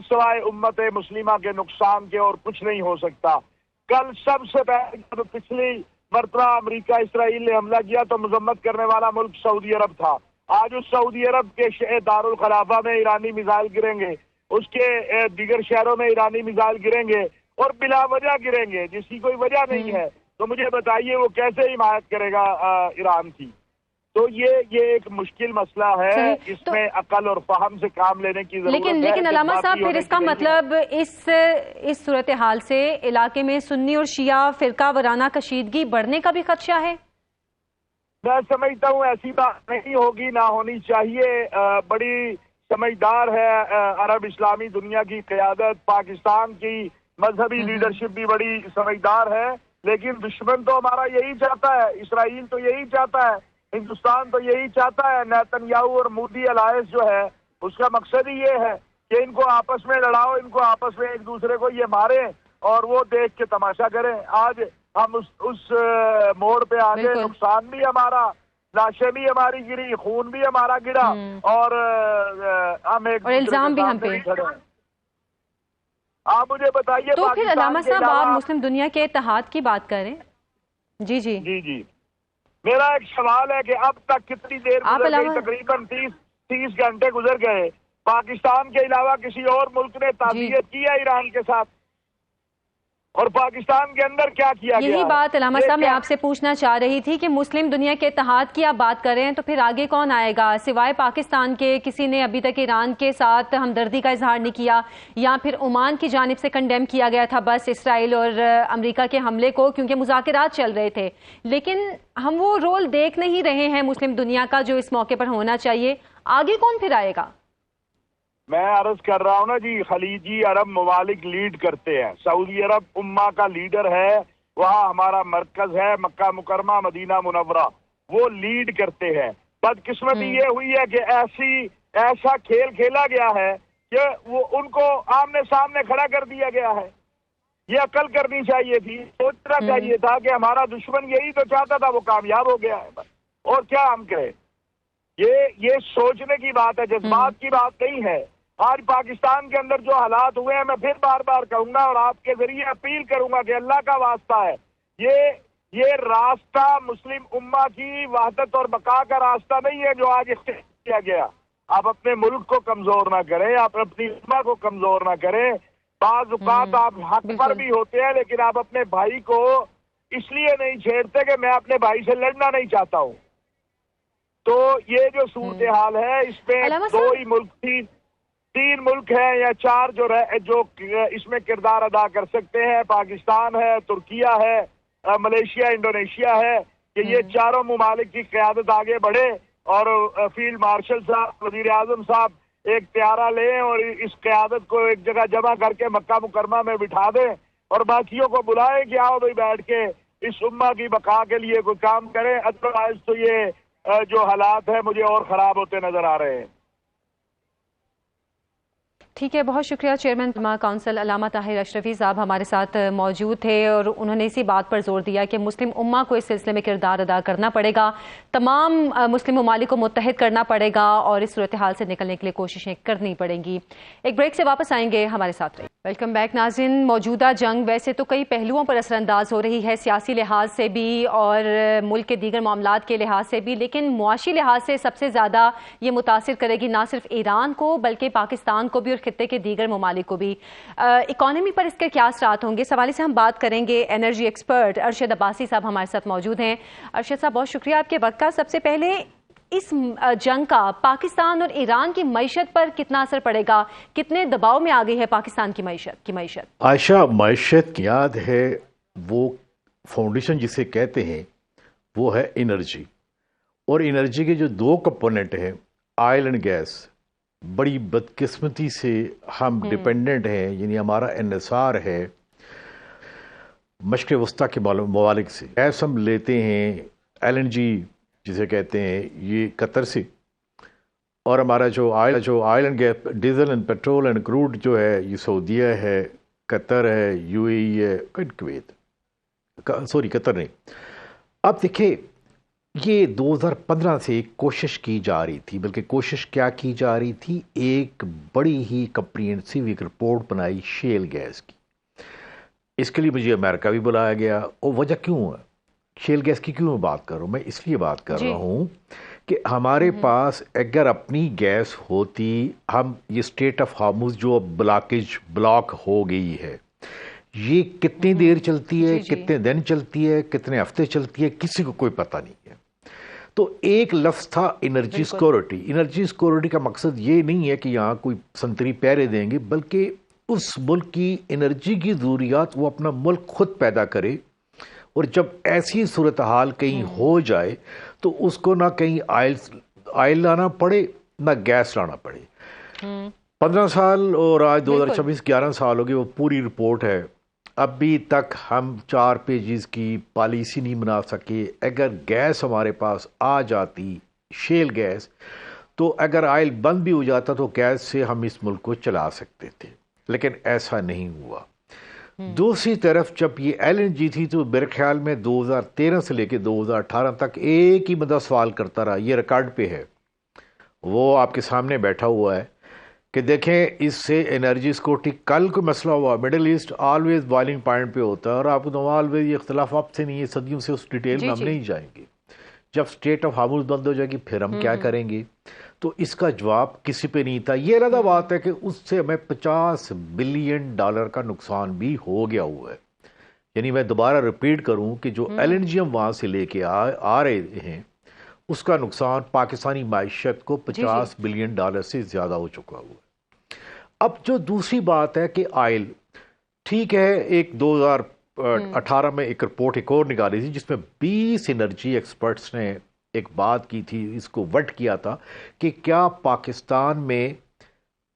سوائے امت مسلمہ کے نقصان کے اور کچھ نہیں ہو سکتا. کل سب سے پہلے پچھلی مرتبہ امریکہ اسرائیل نے حملہ کیا تو مذمت کرنے والا ملک سعودی عرب تھا. آج اس سعودی عرب کے دارالخلافہ میں ایرانی میزائل گریں گے, اس کے دیگر شہروں میں ایرانی میزائل گریں گے اور بلا وجہ گریں گے جس کی کوئی وجہ نہیں ہے. تو مجھے بتائیے وہ کیسے حمایت کرے گا ایران کی. تو یہ ایک مشکل مسئلہ ہے, اس میں عقل اور فہم سے کام لینے کی ضرورت ہے. لیکن علامہ صاحب پھر اس کا مطلب اس صورتحال سے علاقے میں سنی اور شیعہ فرقہ وارانہ کشیدگی بڑھنے کا بھی خدشہ ہے. میں سمجھتا ہوں ایسی بات نہیں ہوگی, نہ ہونی چاہیے. بڑی سمجھدار ہے عرب اسلامی دنیا کی قیادت, پاکستان کی مذہبی لیڈرشپ بھی بڑی سمجھدار ہے, لیکن دشمن تو ہمارا یہی چاہتا ہے, اسرائیل تو یہی چاہتا ہے, ہندوستان تو یہی چاہتا ہے. نیتن یاہو اور مودی الائنس جو ہے اس کا مقصد ہی یہ ہے کہ ان کو آپس میں لڑاؤ, ان کو آپس میں ایک دوسرے کو یہ ماریں اور وہ دیکھ کے تماشا کریں. آج ہم اس موڑ پہ آ گئے, نقصان بھی ہمارا, لاشیں بھی ہماری گری, خون بھی ہمارا گرا, اور ہم ایک الزام بھی ہم پہ. آپ مجھے بتائیے تو پھر علامہ صاحب آپ مسلم دنیا کے اتحاد کی بات کریں. جی میرا ایک سوال ہے کہ اب تک کتنی دیر گزر گئی؟ تقریباً 30 گھنٹے گزر گئے. پاکستان کے علاوہ کسی اور ملک نے تعزیت کی ہے ایران کے ساتھ؟ اور پاکستان کے اندر کیا کیا گیا؟ یہی بات علامہ صاحب میں آپ سے پوچھنا چاہ رہی تھی کہ مسلم دنیا کے اتحاد کی آپ بات کر رہے ہیں تو پھر آگے کون آئے گا؟ سوائے پاکستان کے کسی نے ابھی تک ایران کے ساتھ ہمدردی کا اظہار نہیں کیا, یا پھر عمان کی جانب سے کنڈیم کیا گیا تھا بس اسرائیل اور امریکہ کے حملے کو, کیونکہ مذاکرات چل رہے تھے. لیکن ہم وہ رول دیکھ نہیں رہے ہیں مسلم دنیا کا جو اس موقع پر ہونا چاہیے. آگے کون پھر آئے گا؟ میں عرض کر رہا ہوں نا جی، خلیجی عرب ممالک لیڈ کرتے ہیں، سعودی عرب امہ کا لیڈر ہے، وہاں ہمارا مرکز ہے مکہ مکرمہ مدینہ منورہ، وہ لیڈ کرتے ہیں۔ بدقسمتی یہ ہوئی ہے کہ ایسا کھیل کھیلا گیا ہے کہ وہ ان کو آمنے سامنے کھڑا کر دیا گیا ہے۔ یہ عقل کرنی چاہیے تھی، سوچنا چاہیے تھا کہ ہمارا دشمن یہی تو چاہتا تھا، وہ کامیاب ہو گیا ہے، بس اور کیا ہم کہیں۔ یہ سوچنے کی بات ہے، جذبات کی بات نہیں ہے۔ آج پاکستان کے اندر جو حالات ہوئے ہیں، میں پھر بار بار کہوں گا اور آپ کے ذریعے اپیل کروں گا کہ اللہ کا واسطہ ہے، یہ راستہ مسلم امہ کی وحدت اور بقا کا راستہ نہیں ہے جو آج اختیار کیا گیا۔ آپ اپنے ملک کو کمزور نہ کریں، آپ اپنی امہ کو کمزور نہ کریں۔ بعض اوقات آپ حق پر بھی ہوتے ہیں، لیکن آپ اپنے بھائی کو اس لیے نہیں چھیڑتے کہ میں اپنے بھائی سے لڑنا نہیں چاہتا ہوں۔ تو یہ جو صورتحال ہے، اس میں دو ہی ملک تین ملک ہیں یا چار جو اس میں کردار ادا کر سکتے ہیں، پاکستان ہے، ترکیہ ہے، ملیشیا، انڈونیشیا ہے، کہ یہ چاروں ممالک کی قیادت آگے بڑھے اور فیلڈ مارشل صاحب، وزیر اعظم صاحب ایک طیارہ لیں اور اس قیادت کو ایک جگہ جمع کر کے مکہ مکرمہ میں بٹھا دیں اور باقیوں کو بلائیں کہ آؤ بھائی بیٹھ کے اس امہ کی بقا کے لیے کوئی کام کریں۔ ادروائز تو یہ جو حالات ہیں مجھے اور خراب ہوتے نظر آ رہے ہیں۔ ٹھیک ہے، بہت شکریہ چیئرمین کونسل علامہ طاہر اشرفی صاحب ہمارے ساتھ موجود تھے، اور انہوں نے اسی بات پر زور دیا کہ مسلم امہ کو اس سلسلے میں کردار ادا کرنا پڑے گا، تمام مسلم ممالک کو متحد کرنا پڑے گا اور اس صورتحال سے نکلنے کے لیے کوششیں کرنی پڑیں گی۔ ایک بریک سے واپس آئیں گے، ہمارے ساتھ رہیں۔ ویلکم بیک ناظرین۔ موجودہ جنگ ویسے تو کئی پہلوؤں پر اثر انداز ہو رہی ہے، سیاسی لحاظ سے بھی اور ملک کے دیگر معاملات کے لحاظ سے بھی، لیکن معاشی لحاظ سے سب سے زیادہ یہ متاثر کرے گی نہ صرف ایران کو بلکہ پاکستان کو بھی اور خطے کے دیگر ممالک کو بھی۔ اکانومی پر اس کے کیا اثرات ہوں گے، اس حوالے سے ہم بات کریں گے۔ انرجی ایکسپرٹ ارشد عباسی صاحب ہمارے ساتھ موجود ہیں۔ ارشد صاحب بہت شکریہ آپ کے وقت کا۔ سب سے پہلے اس جنگ کا پاکستان اور ایران کی معیشت پر کتنا اثر پڑے گا، کتنے دباؤ میں آ گئی ہے پاکستان کی معیشت؟ عائشہ، معیشت کی یاد ہے وہ فاؤنڈیشن جسے کہتے ہیں وہ ہے انرجی، اور انرجی کے جو دو کمپوننٹ ہیں آئل اینڈ گیس، بڑی بدقسمتی سے ہم ڈیپینڈنٹ ہیں، یعنی ہمارا انحصار ہے مشرق وسطیٰ کے ممالک سے۔ گیس ہم لیتے ہیں ایل این جی جسے کہتے ہیں یہ قطر سے، اور ہمارا جو oil and gas, diesel and petrol and crude جو ہے یہ سعودیہ ہے، قطر ہے، یو اے ای ہے، کویت، سوری قطر نہیں۔ اب دیکھیں یہ 2015 سے ایک کوشش کی جا رہی تھی، بلکہ کوشش کیا کی جا رہی تھی، ایک بڑی ہی کمپریہنسو ایک رپورٹ بنائی شیل گیس کی۔ اس کے لیے مجھے امریکہ بھی بلایا گیا، اور وجہ کیوں ہے شیل گیس کی کیوں میں بات کر رہا ہوں، میں اس لیے بات کر رہا ہوں کہ ہمارے پاس اگر اپنی گیس ہوتی، ہم یہ اسٹریٹ آف ہارمز جو بلاک ہو گئی ہے، یہ کتنی دیر چلتی ہے، کتنے دن چلتی ہے، کتنے ہفتے چلتی ہے، کسی کو کوئی پتہ نہیں ہے۔ تو ایک لفظ تھا انرجی سیکورٹی۔ انرجی سیکورٹی کا مقصد یہ نہیں ہے کہ یہاں کوئی سنتری پہرے دیں گے، بلکہ اس ملک کی انرجی کی ضروریات وہ اپنا ملک خود پیدا کرے، اور جب ایسی صورتحال کہیں ہو جائے تو اس کو نہ کہیں آئل لانا پڑے نہ گیس لانا پڑے۔ 15 سال اور آج 2026 11 سال ہو گئے، وہ پوری رپورٹ ہے، ابھی تک ہم 4 پیجز کی پالیسی نہیں بنا سکے۔ اگر گیس ہمارے پاس آ جاتی شیل گیس، تو اگر آئل بند بھی ہو جاتا تو گیس سے ہم اس ملک کو چلا سکتے تھے، لیکن ایسا نہیں ہوا۔ دوسری طرف جب یہ ایل این جی تھی تو میرے خیال میں 2013 سے لے کے 2018 تک ایک ہی بندہ سوال کرتا رہا، یہ ریکارڈ پہ ہے، وہ آپ کے سامنے بیٹھا ہوا ہے، کہ دیکھیں اس سے انرجی سیکورٹی، کل کوئی مسئلہ ہوا، Middle East always boiling point پہ ہوتا ہے، اور آپ کو آلویز یہ اختلاف آپ سے نہیں ہے، صدیوں سے اس ڈیٹیل میں ہم نہیں جائیں گے۔ جب اسٹیٹ آف ہارمز بند ہو جائے گی پھر ہم کیا کریں گے؟ تو اس کا جواب کسی پہ نہیں تھا۔ یہ علیحدہ بات ہے کہ اس سے ہمیں $50 بلین کا نقصان بھی ہو گیا ہوا ہے۔ یعنی میں دوبارہ ریپیٹ کروں کہ جو ایل این جی ہم وہاں سے لے کے آ رہے ہیں، اس کا نقصان پاکستانی معیشت کو $50 بلین سے زیادہ ہو چکا ہوا ہے۔ اب جو دوسری بات ہے کہ آئل، ٹھیک ہے، ایک 2018 میں ایک رپورٹ ایک اور نکالی تھی جس میں 20 انرجی ایکسپرٹس نے ایک بات کی تھی، اس کو وٹ کیا تھا کہ کیا پاکستان میں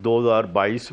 2022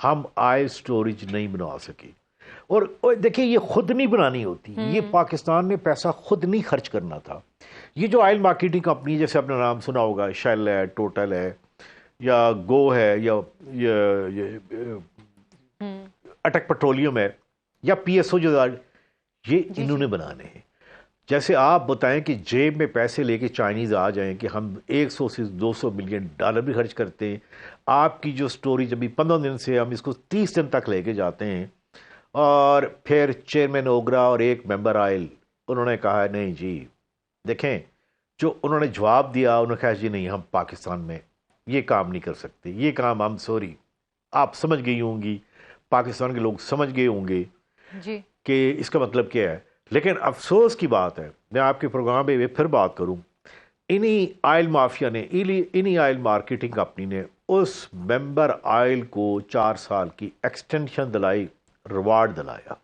ہم آئل سٹوریج نہیں بنا سکے. اور دیکھیں یہ خود نہیں بنانی ہوتی, یہ پاکستان نے پیسہ خود نہیں خرچ کرنا تھا. یہ جو آئل مارکیٹنگ کمپنی, جیسے آپ نے نام سنا ہوگا, شیل ہے, ٹوٹل ہے, یا گو ہے, یا اٹک پیٹرولیم ہے, یا پی ایس او, جو یہ انہوں نے بنانے ہیں. جیسے آپ بتائیں کہ جیب میں پیسے لے کے چائنیز آ جائیں کہ ہم 100 سے 200 ملین ڈالر بھی خرچ کرتے ہیں, آپ کی جو سٹوری جب 15 دن سے ہم اس کو 30 دن تک لے کے جاتے ہیں, اور پھر چیئرمین اوگرا اور ایک ممبر آئل انہوں نے کہا نہیں جی, دیکھیں جو انہوں نے جواب دیا, انہوں نے کہا جی نہیں ہم پاکستان میں یہ کام نہیں کر سکتے, یہ کام ہم سوری, آپ سمجھ گئی ہوں گی, پاکستان کے لوگ سمجھ گئے ہوں گے جی کہ اس کا مطلب کیا ہے. لیکن افسوس کی بات ہے, میں آپ کے پروگرام میں پھر بات کروں, انہی آئل مافیا نے, انہی آئل مارکیٹنگ کمپنی نے اس ممبر آئل کو 4 سال کی ایکسٹینشن دلائی, ریوارڈ دلایا.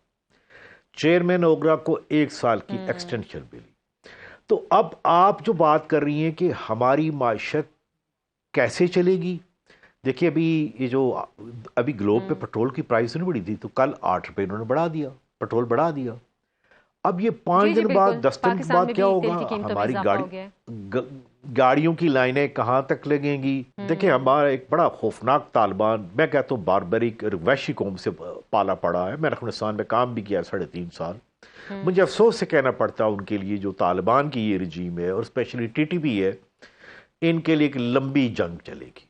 چیئرمین اوگرا کو 1 سال کی ایکسٹینشن ملی. تو اب آپ جو بات کر رہی ہیں کہ ہماری معیشت کیسے چلے گی, دیکھیے ابھی یہ جو ابھی گلوب پہ پیٹرول کی پرائس نہیں بڑھی تھی, تو کل 8 روپے انہوں نے بڑھا دیا, پیٹرول بڑھا دیا. اب یہ 5 دن بعد 10 دن بعد کیا ہوگا, ہماری گاڑیوں کی لائنیں کہاں تک لگیں گی. دیکھیں ہمارا ایک بڑا خوفناک طالبان, میں کہتا ہوں باربرک وحشی قوم سے پالا پڑا ہے. میں نے افغانستان میں کام بھی کیا 3.5 سال. مجھے افسوس سے کہنا پڑتا ان کے لیے جو طالبان کی یہ رجیم ہے, اور اسپیشلی ٹی ٹی پی ہے, ان کے لیے ایک لمبی جنگ چلے گی.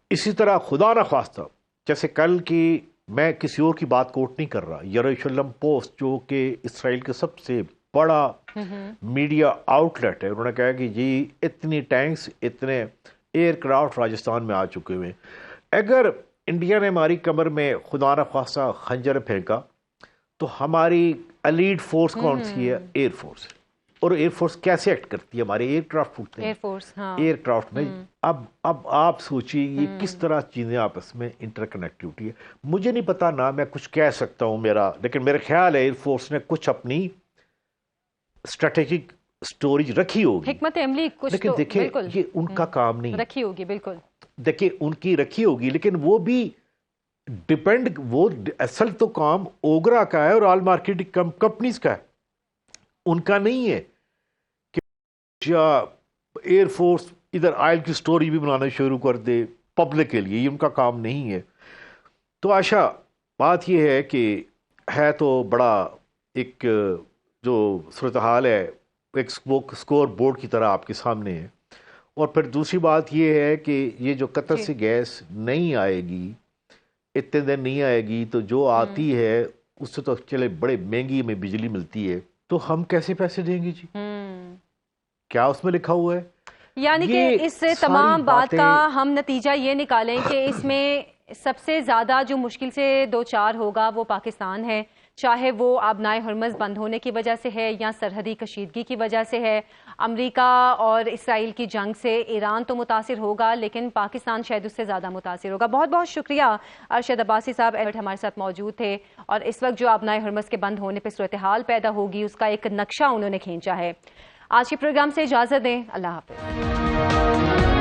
اسی طرح خدا نہ خواستہ, جیسے کل کی, میں کسی اور کی بات کوٹ نہیں کر رہا, یروشلم پوسٹ جو کہ اسرائیل کے سب سے بڑا میڈیا آؤٹ لیٹ ہے, انہوں نے کہا کہ جی اتنی ٹینکس, اتنے ایئر کرافٹ راجستھان میں آ چکے ہوئے, اگر انڈیا نے ہماری کمر میں خدا نہ خواستہ خنجر پھینکا تو ہماری ایلیٹ فورس کون سی ہے, ایئر فورس. اور ایئر فورس کیسے ایکٹ کرتی ہے, ہمارے ایئر کرافٹ اٹھتے ہیں ایئر کرافٹ میں. اب آپ سوچیے یہ کس طرح چیزیں آپس میں انٹر کنیکٹیوٹی ہے. مجھے نہیں پتا نہ میں کچھ کہہ سکتا ہوں لیکن میرا خیال ہے ایئر فورس نے کچھ اپنی اسٹریٹجک سٹوریج رکھی ہوگی, حکمت عملی کچھ, لیکن دیکھیں یہ ان کا کام نہیں رکھی ہوگی. بالکل دیکھیں ان کی رکھی ہوگی, لیکن وہ بھی ڈپینڈ, وہ اصل تو کام اوگرا کا ہے اور آل مارکیٹنگ کمپنیز کا ہے, ان کا نہیں ہے کہ ایئر فورس ادھر آئل کی سٹوری بھی بنانا شروع کر دے پبلک کے لیے, یہ ان کا کام نہیں ہے. تو آشا بات یہ ہے کہ ہے تو بڑا ایک جو صورتحال ہے, ایک سکور بورڈ کی طرح آپ کے سامنے ہے. اور پھر دوسری بات یہ ہے کہ یہ جو قطر سے گیس نہیں آئے گی, اتنے دن نہیں آئے گی, تو جو آتی ہے اس سے تو چلے بڑے مہنگی میں بجلی ملتی ہے, تو ہم کیسے پیسے دیں گے جی, کیا اس میں لکھا ہوا ہے؟ یعنی کہ اس سے تمام بات کا ہم نتیجہ یہ نکالیں کہ اس میں سب سے زیادہ جو مشکل سے دوچار ہوگا وہ پاکستان ہے, چاہے وہ آبنائے ہرمز بند ہونے کی وجہ سے ہے یا سرحدی کشیدگی کی وجہ سے ہے. امریکہ اور اسرائیل کی جنگ سے ایران تو متاثر ہوگا, لیکن پاکستان شاید اس سے زیادہ متاثر ہوگا. بہت بہت شکریہ ارشد عباسی صاحب, ہمارے ساتھ موجود تھے, اور اس وقت جو آبنائے ہرمز کے بند ہونے پہ صورتحال پیدا ہوگی اس کا ایک نقشہ انہوں نے کھینچا ہے. آج کے پروگرام سے اجازت دیں, اللہ حافظ.